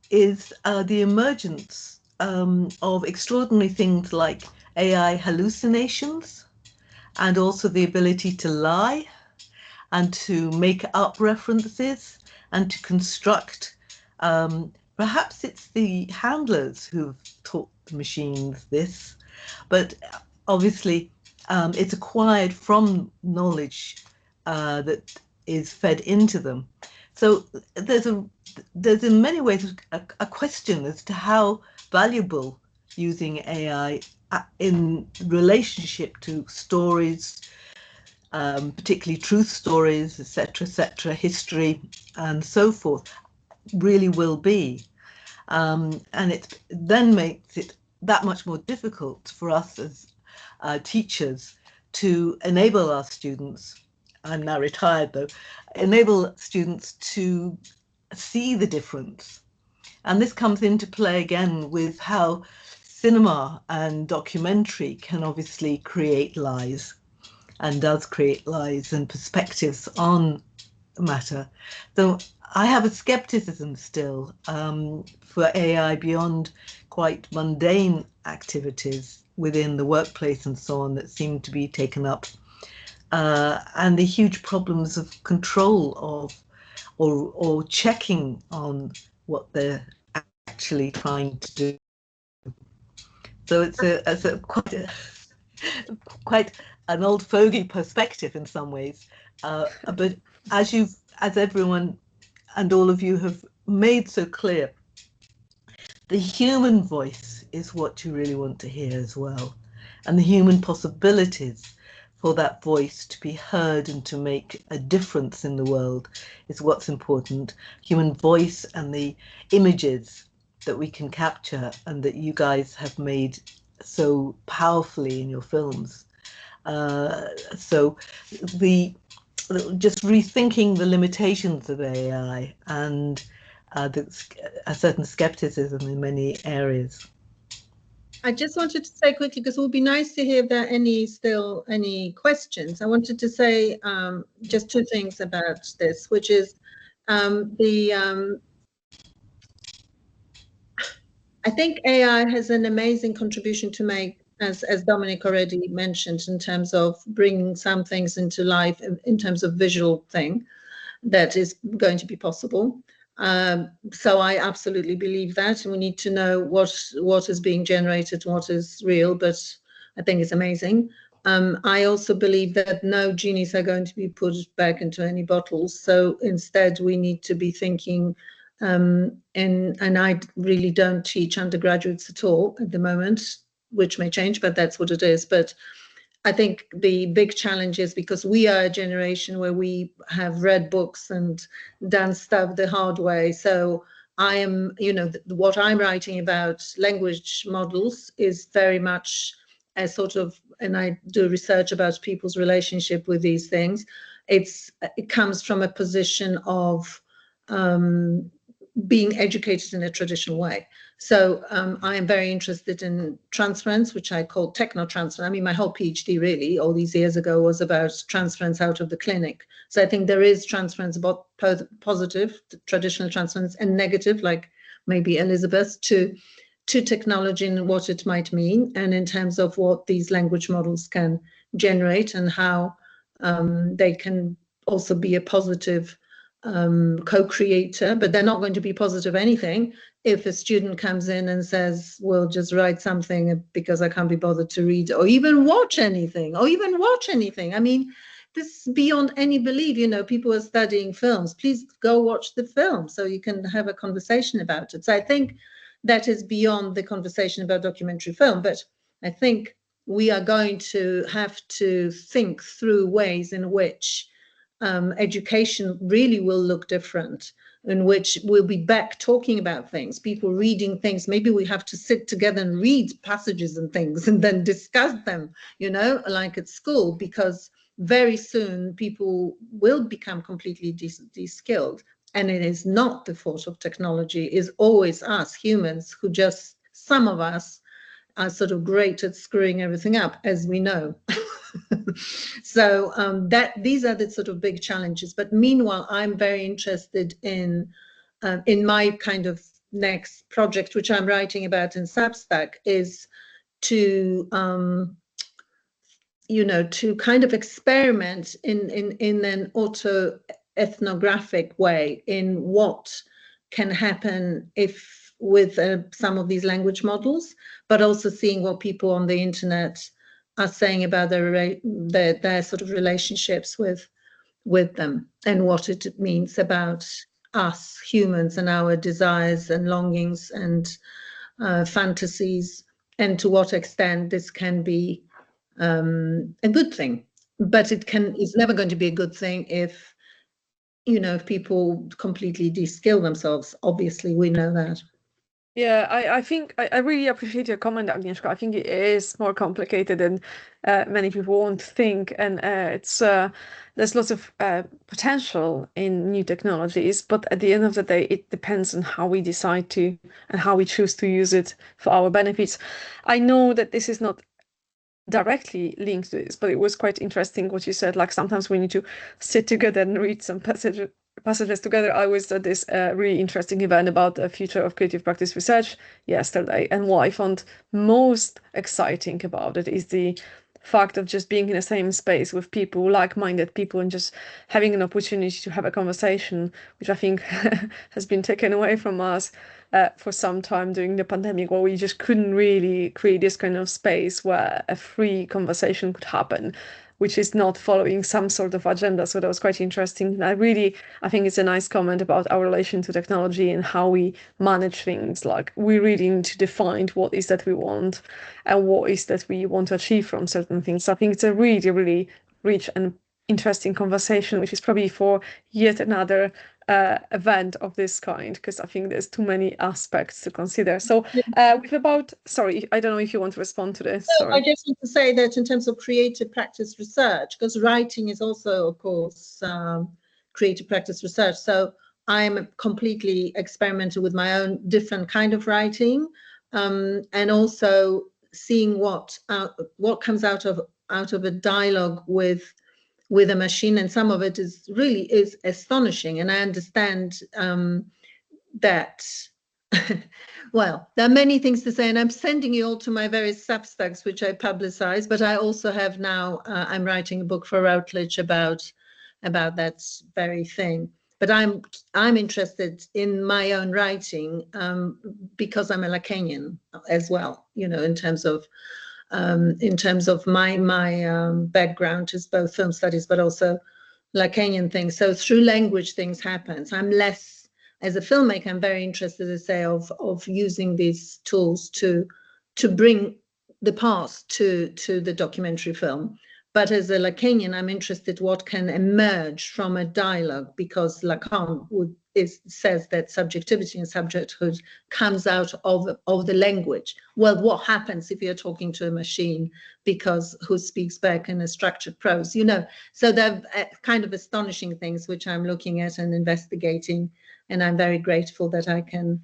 is the emergence of extraordinary things like AI hallucinations, and also the ability to lie and to make up references and to construct. Perhaps it's the handlers who've taught the machines this, but obviously it's acquired from knowledge that is fed into them. So there's in many ways a question as to how valuable using AI in relationship to stories, particularly truth stories, etc., history, and so forth, really will be. And it then makes it that much more difficult for us as teachers to enable our students, I'm now retired though, enable students to see the difference. And this comes into play again with how cinema and documentary can obviously create lies, and does create lies and perspectives on matter. So I have a skepticism still for AI beyond quite mundane activities within the workplace and so on that seem to be taken up, and the huge problems of control of or checking on what they're actually trying to do. So it's quite an old fogey perspective in some ways, but as everyone and all of you have made so clear, the human voice is what you really want to hear as well, and the human possibilities for that voice to be heard and to make a difference in the world is what's important. Human voice and the images that we can capture and that you guys have made so powerfully in your films. So just rethinking the limitations of AI and a certain skepticism in many areas. I just wanted to say quickly, because it would be nice to hear if there are any questions. I wanted to say just two things about this, which is I think AI has an amazing contribution to make, as Dominic already mentioned, in terms of bringing some things into life, in terms of visual thing that is going to be possible. So I absolutely believe that, and we need to know what is being generated, what is real, but I think it's amazing. I also believe that no genies are going to be put back into any bottles. So instead, we need to be thinking, and I really don't teach undergraduates at all at the moment, which may change, but that's what it is. But I think the big challenge is because we are a generation where we have read books and done stuff the hard way. So I am, what I'm writing about language models is very much a sort of, and I do research about people's relationship with these things. It comes from a position of being educated in a traditional way. So I am very interested in transference, which I call techno-transfer. I mean, my whole PhD really, all these years ago, was about transference out of the clinic. So I think there is transference, about positive, traditional transference, and negative, like maybe Elizabeth, to technology and what it might mean, and in terms of what these language models can generate and how they can also be a positive co-creator, but they're not going to be positive anything if a student comes in and says, well, just write something because I can't be bothered to read or even watch anything. I mean, this is beyond any belief. People are studying films. Please go watch the film so you can have a conversation about it. So I think that is beyond the conversation about documentary film, but I think we are going to have to think through ways in which education really will look different, in which we'll be back talking about things, people reading things. Maybe we have to sit together and read passages and things and then discuss them, like at school, because very soon people will become completely de-skilled. And it is not the fault of technology, it is always us humans who just, some of us are sort of great at screwing everything up, as we know. So these are the sort of big challenges. But meanwhile, I'm very interested in my kind of next project, which I'm writing about in Substack, is to to kind of experiment in an auto-ethnographic way in what can happen if with some of these language models, but also seeing what people on the internet are saying about their sort of relationships with them and what it means about us humans and our desires and longings and fantasies, and to what extent this can be a good thing. But it's never going to be a good thing if if people completely de-skill themselves. Obviously, we know that. Yeah, I think I really appreciate your comment, Agnieszka. I think it is more complicated than many people want to think, and there's lots of potential in new technologies, but at the end of the day, it depends on how we decide to and how we choose to use it for our benefits. I know that this is not directly linked to this, but it was quite interesting what you said. Like sometimes we need to sit together and read some passages together. I was at this really interesting event about the future of creative practice research yesterday, and what I found most exciting about it is the fact of just being in the same space with people, like-minded people, and just having an opportunity to have a conversation, which I think has been taken away from us for some time during the pandemic, where we just couldn't really create this kind of space where a free conversation could happen. which is not following some sort of agenda. So that was quite interesting. I think it's a nice comment about our relation to technology and how we manage things. Like, we really need to define what is that we want and what is that we want to achieve from certain things. So I think it's a really, really rich and interesting conversation, which is probably for yet another event of this kind, because I think there's too many aspects to consider. So sorry, I don't know if you want to respond to this. No, I just want to say that in terms of creative practice research, because writing is also, of course, creative practice research. So I'm completely experimental with my own different kind of writing, and also seeing what comes out of a dialogue with a machine, and some of it is astonishing. And I understand that well, there are many things to say, and I'm sending you all to my various Substacks, which I publicize, but I also have now, I'm writing a book for Routledge about that very thing. But I'm interested in my own writing because I'm a Lacanian as well, you know, in terms of my background is both film studies, but also Lacanian things. So through language, things happen. So I'm less, as a filmmaker, I'm very interested, as I say, of using these tools to bring the past to the documentary film. But as a Lacanian, I'm interested what can emerge from a dialogue, because Lacan says that subjectivity and subjecthood comes out of the language. Well, what happens if you're talking to a machine, because who speaks back in a structured prose, you know? So they're kind of astonishing things which I'm looking at and investigating, and I'm very grateful that I can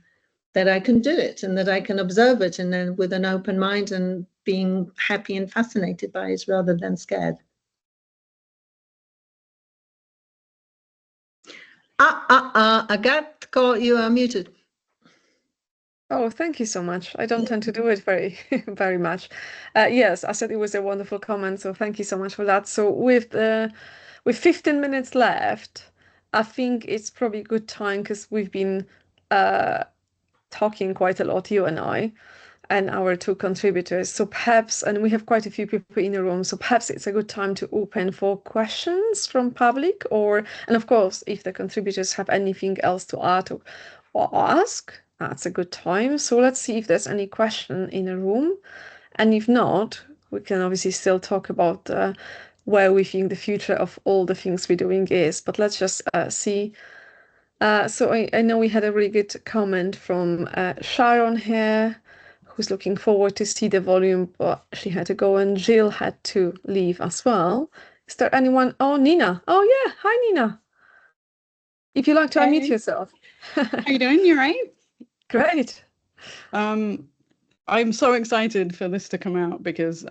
do it, and that I can observe it, and then with an open mind and being happy and fascinated by it rather than scared. Agatha, you are muted. Oh, thank you so much. I don't tend to do it very, very much. Yes, I said it was a wonderful comment, so thank you so much for that. So with 15 minutes left, I think it's probably a good time, because we've been talking quite a lot, you and I, and our two contributors. So perhaps, and we have quite a few people in the room, so perhaps it's a good time to open for questions from public, and of course, if the contributors have anything else to add or ask, that's a good time. So let's see if there's any question in the room. And if not, we can obviously still talk about where we think the future of all the things we're doing is. But let's just see. So I know we had a really good comment from Sharon here, who's looking forward to see the volume, but she had to go, and Jill had to leave as well. Is there anyone? Oh, Nina. Oh, yeah. Hi, Nina. If you'd like to unmute yourself. How you doing? You right? Great. I'm so excited for this to come out, because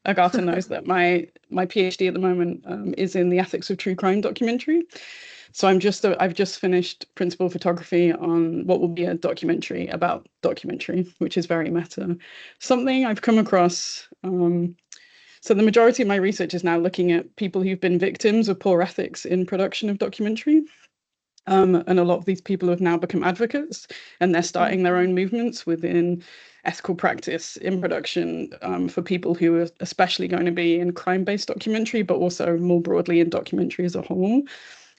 Agata knows that my PhD at the moment is in the ethics of true crime documentary. So I've just finished principal photography on what will be a documentary about documentary, which is very meta. Something I've come across. So the majority of my research is now looking at people who've been victims of poor ethics in production of documentary. And a lot of these people have now become advocates, and they're starting their own movements within ethical practice in production for people who are especially going to be in crime-based documentary, but also more broadly in documentary as a whole.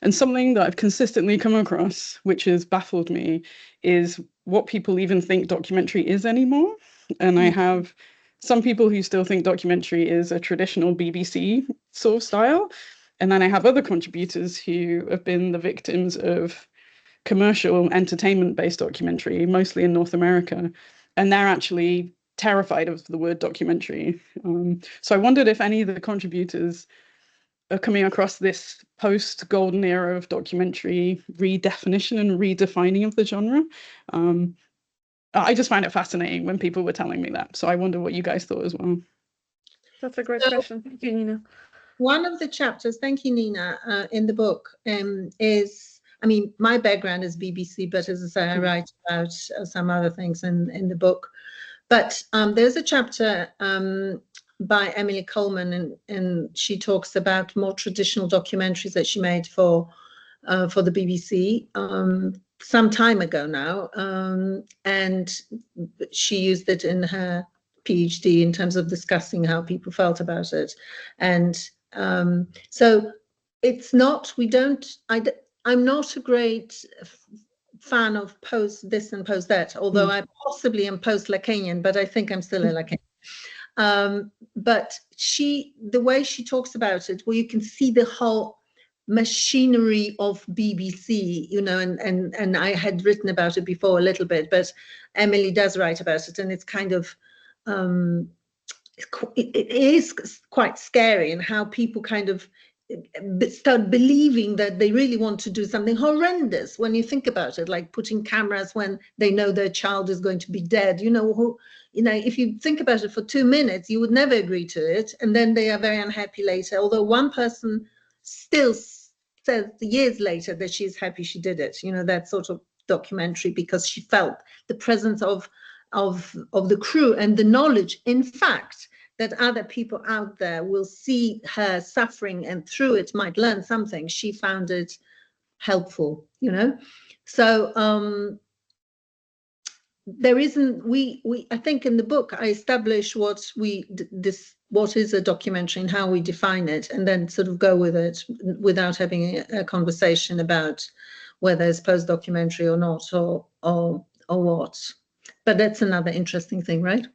And something that I've consistently come across, which has baffled me, is what people even think documentary is anymore. And I have some people who still think documentary is a traditional BBC sort of style. And then I have other contributors who have been the victims of commercial entertainment-based documentary, mostly in North America. And they're actually terrified of the word documentary. So I wondered if any of the contributors are coming across this post-golden era of documentary redefinition and redefining of the genre. I just find it fascinating when people were telling me that. So I wonder what you guys thought as well. That's a great question. Thank you, Nina. One of the chapters, thank you, Nina, in the book is, I mean, my background is BBC, but as I say, I write about some other things in the book. But there's a chapter by Emily Coleman, and she talks about more traditional documentaries that she made for the BBC some time ago now, and she used it in her PhD in terms of discussing how people felt about it. And So it's not, I'm not a great fan of post this and post that, although I possibly am post Lacanian, but I think I'm still a Lacanian. But the way she talks about it, well, you can see the whole machinery of BBC, you know, and I had written about it before a little bit, but Emily does write about it, and it's kind of it is quite scary, and how people kind of start believing that they really want to do something horrendous when you think about it, like putting cameras when they know their child is going to be dead. You know, if you think about it for 2 minutes, you would never agree to it, and then they are very unhappy later. Although one person still says years later that she's happy she did it. You know, that sort of documentary, because she felt the presence of the crew and the knowledge, in fact, that other people out there will see her suffering and through it might learn something. She found it helpful, you know. So there isn't, I think in the book I establish what is a documentary and how we define it, and then sort of go with it without having a conversation about whether it's post-documentary or not, or what. But that's another interesting thing, right?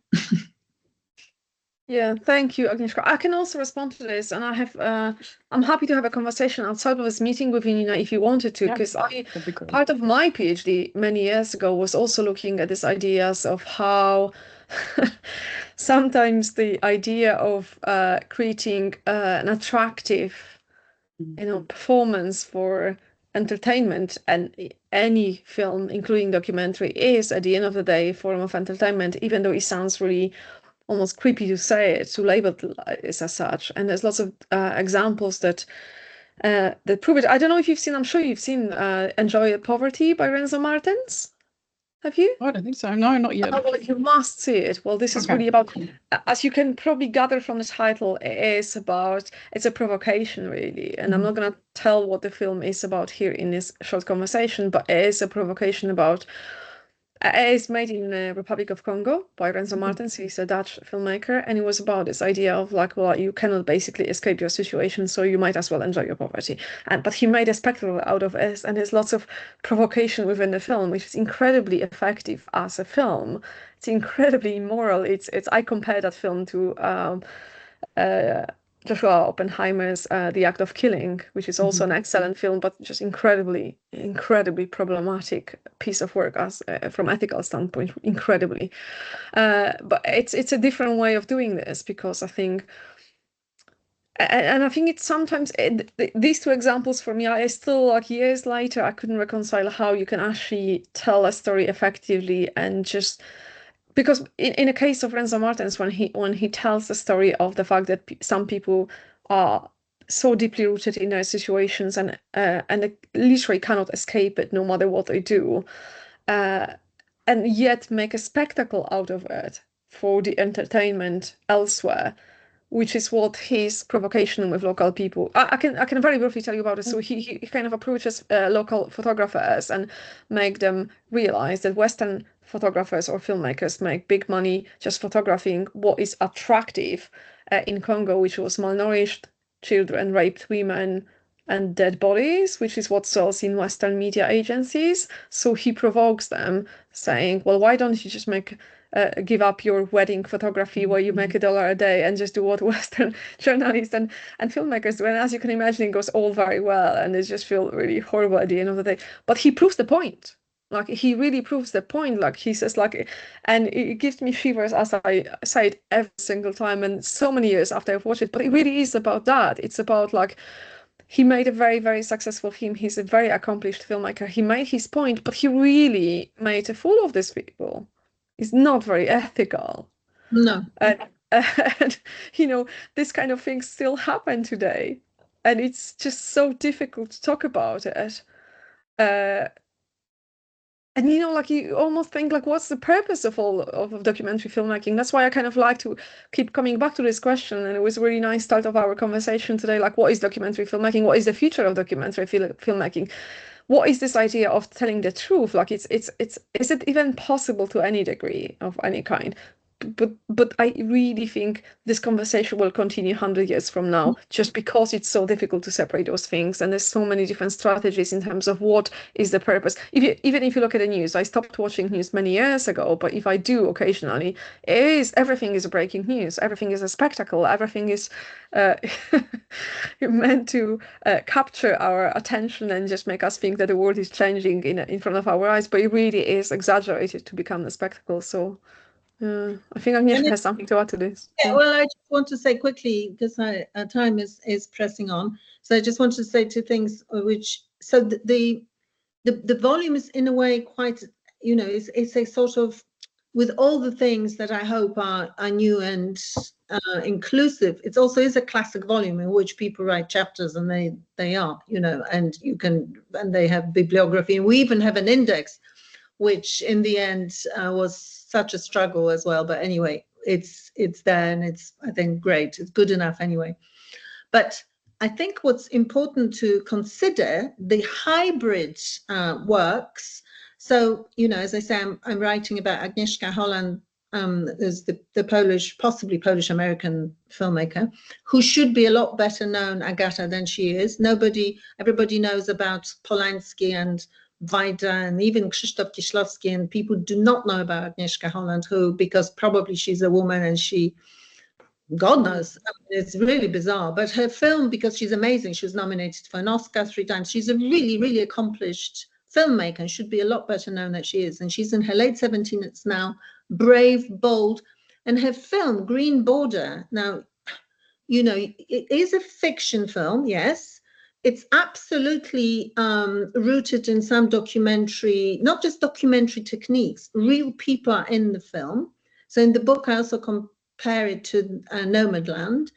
Yeah, thank you, Agnieszka. I can also respond to this, and I'm happy to have a conversation outside of this meeting with you, Nina, if you wanted to, because part of my PhD many years ago was also looking at these ideas of how sometimes the idea of creating an attractive, performance for entertainment, and any film, including documentary, is at the end of the day a form of entertainment, even though it sounds really almost creepy to say it, to label it as such. And there's lots of examples that prove it. I don't know if you've seen, I'm sure you've seen Enjoy Poverty by Renzo Martins. Have you? I don't think so. No, not yet. Oh, well, you must see it. Well, this is really about, as you can probably gather from the title, it's a provocation, really. And I'm not going to tell what the film is about here in this short conversation, but it is a provocation about. It's made in the Republic of Congo by Renzo Martins. He's a Dutch filmmaker, and it was about this idea of like, well, you cannot basically escape your situation, so you might as well enjoy your poverty. But he made a spectacle out of it, and there's lots of provocation within the film, which is incredibly effective as a film. It's incredibly immoral. I compare that film to Joshua Oppenheimer's The Act of Killing, which is also an excellent film, but just incredibly problematic piece of work as from ethical standpoint, incredibly. But it's a different way of doing this, because I think, and I think it's sometimes these two examples for me, I still, like, years later, I couldn't reconcile how you can actually tell a story effectively, and just. Because in the case of Renzo Martins, when he tells the story of the fact that some people are so deeply rooted in their situations and they literally cannot escape it no matter what they do, and yet make a spectacle out of it for the entertainment elsewhere, which is what his provocation with local people. I can very briefly tell you about it. So he kind of approaches local photographers and make them realize that Western photographers or filmmakers make big money just photographing what is attractive in Congo, which was malnourished children, raped women, and dead bodies, which is what sells in Western media agencies. So he provokes them, saying, well, why don't you just give up your wedding photography where you make $1 a day and just do what Western journalists and filmmakers do? And as you can imagine, it goes all very well, and they just feel really horrible at the end of the day. But he proves the point. Like, he really proves the point. Like, he says, like, and it gives me shivers as I say it every single time, and so many years after I've watched it. But it really is about that. It's about, like, he made a very, very successful film. He's a very accomplished filmmaker. He made his point, but he really made a fool of these people. It's not very ethical. No. And this kind of things still happen today. And it's just so difficult to talk about it. And like, you almost think, like, what's the purpose of all of documentary filmmaking? That's why I kind of like to keep coming back to this question. And it was a really nice start of our conversation today. Like, what is documentary filmmaking? What is the future of documentary filmmaking? What is this idea of telling the truth? Like, is it even possible to any degree of any kind? but I really think this conversation will continue 100 years from now, just because it's so difficult to separate those things, and there's so many different strategies in terms of what is the purpose. Even if you look at the news, I stopped watching news many years ago, but if I do occasionally, everything is breaking news, everything is a spectacle, everything is meant to capture our attention and just make us think that the world is changing in front of our eyes, but it really is exaggerated to become a spectacle. So I think Agnieszka has something to add to this. Yeah, well, I just want to say quickly, because our time is pressing on. So I just want to say two things, so the volume is in a way quite, it's a sort of, with all the things that I hope are new and inclusive, it also is a classic volume in which people write chapters, and they are, and and they have bibliography, and we even have an index, which in the end was such a struggle as well. But anyway, it's there, and it's, I think, great. It's good enough anyway. But I think what's important to consider, the hybrid works. So, as I say, I'm writing about Agnieszka Holland, as the Polish, possibly Polish-American filmmaker, who should be a lot better known, Agata, than she is. Everybody knows about Polanski and Wajda and even Krzysztof Kieślowski, and people do not know about Agnieszka Holland, because probably she's a woman and she, God knows, it's really bizarre. But her film, because she's amazing, she was nominated for an Oscar 3 times. She's a really, really accomplished filmmaker and should be a lot better known than she is. And she's in her late 70s now, brave, bold. And her film, Green Border, now, it is a fiction film, yes. It's absolutely rooted in some documentary, not just documentary techniques, real people are in the film. So in the book, I also compare it to Nomadland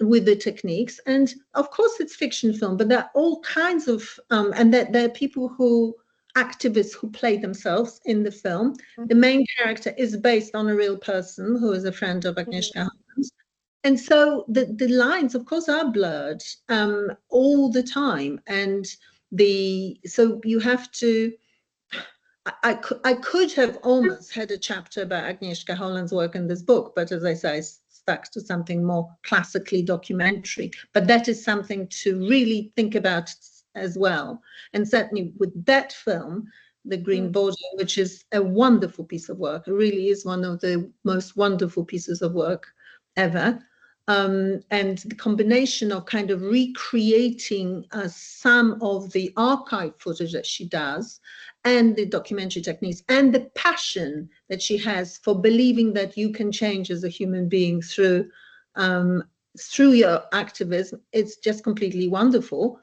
with the techniques. And of course, it's fiction film, but there are all kinds of, and there are people activists who play themselves in the film. The main character is based on a real person who is a friend of Agnieszka Holland's. And so the lines, of course, are blurred all the time. And so you have to, I could have almost had a chapter about Agnieszka Holland's work in this book, but as I say, I stuck to something more classically documentary. But that is something to really think about as well. And certainly with that film, The Green Border, which is a wonderful piece of work, it really is one of the most wonderful pieces of work ever. And the combination of kind of recreating some of the archive footage that she does, and the documentary techniques, and the passion that she has for believing that you can change as a human being through your activism, it's just completely wonderful.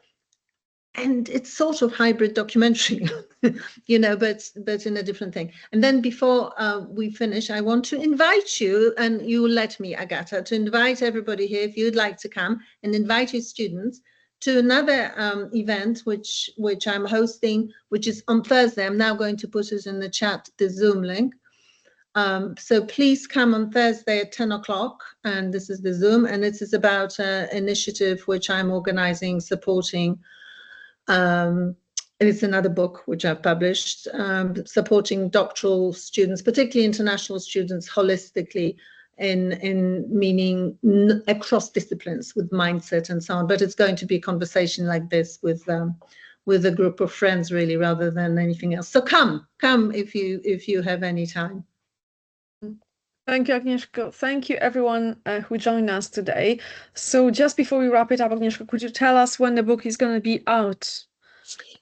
And it's sort of hybrid documentary, but in a different thing. And then before we finish, I want to invite you, and you let me, Agata, to invite everybody here, if you'd like to come, and invite your students to another event which I'm hosting, which is on Thursday. I'm now going to put it in the chat, the Zoom link. So please come on Thursday at 10 o'clock, and this is the Zoom, and this is about an initiative which I'm organizing, supporting. And it's another book which I've published, supporting doctoral students, particularly international students, holistically, in meaning across disciplines with mindset and so on. But it's going to be a conversation like this with a group of friends, really, rather than anything else. So come if you have any time. Thank you, Agnieszka. Thank you, everyone who joined us today. So just before we wrap it up, Agnieszka, could you tell us when the book is going to be out?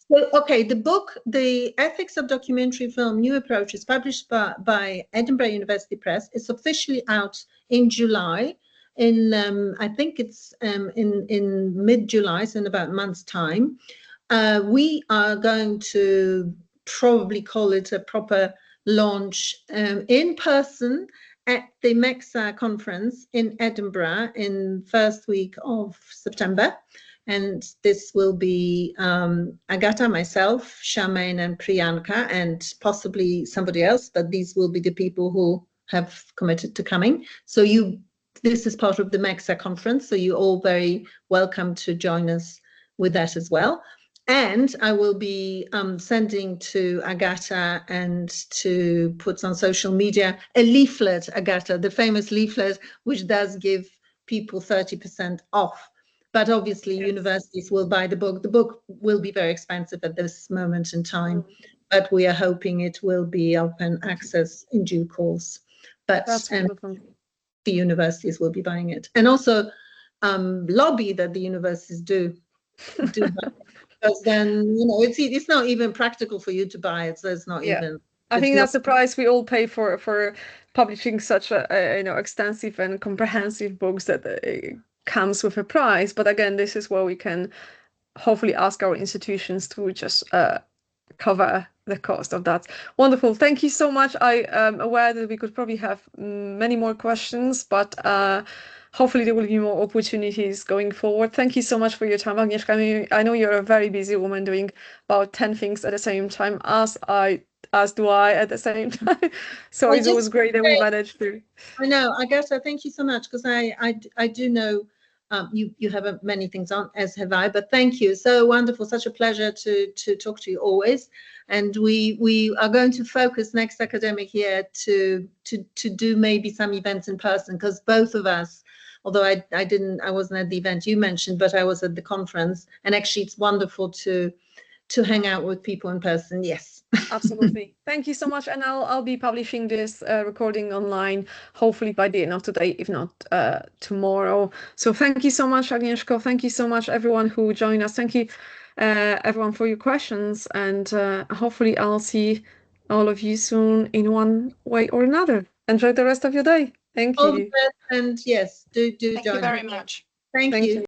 So, okay, the book, The Ethics of Documentary Film, New Approaches, published by Edinburgh University Press, is officially out in July. I think it's in mid-July, so in about a month's time. We are going to probably call it a proper launch in person at the MEXA conference in Edinburgh in first week of September. And this will be Agata, myself, Charmaine and Priyanka, and possibly somebody else, but these will be the people who have committed to coming. So this is part of the MEXA conference, so you're all very welcome to join us with that as well. And I will be sending to Agata and to put on social media a leaflet, Agata, the famous leaflet, which does give people 30% off. But obviously, universities will buy the book. The book will be very expensive at this moment in time, but we are hoping it will be open access in due course. But That's wonderful. the universities will be buying it. And also lobby that the universities do because then it's not even practical for you to buy it, so it's not even. I think that's the price we all pay for publishing such a extensive and comprehensive books, that it comes with a price. But again, this is where we can hopefully ask our institutions to just cover the cost of that. Wonderful. Thank you so much. I am aware that we could probably have many more questions, but hopefully there will be more opportunities going forward. Thank you so much for your time, Agnieszka. I know you're a very busy woman doing about 10 things at the same time, as do I at the same time. So it's always great that we managed to. I know. I guess thank you so much, because I do know you have many things on, as have I, but thank you. So wonderful. Such a pleasure to talk to you always. And we are going to focus next academic year to do maybe some events in person, because both of us, although I wasn't at the event you mentioned, but I was at the conference, and actually it's wonderful to hang out with people in person. Yes. Absolutely. Thank you so much. And I'll be publishing this recording online, hopefully by the end of today, if not tomorrow. So thank you so much, Agnieszka. Thank you so much, everyone who joined us. Thank you, everyone, for your questions. And hopefully I'll see all of you soon in one way or another. Enjoy the rest of your day. Thank you. All the best, and yes, do Thank join. you very much. Thank you.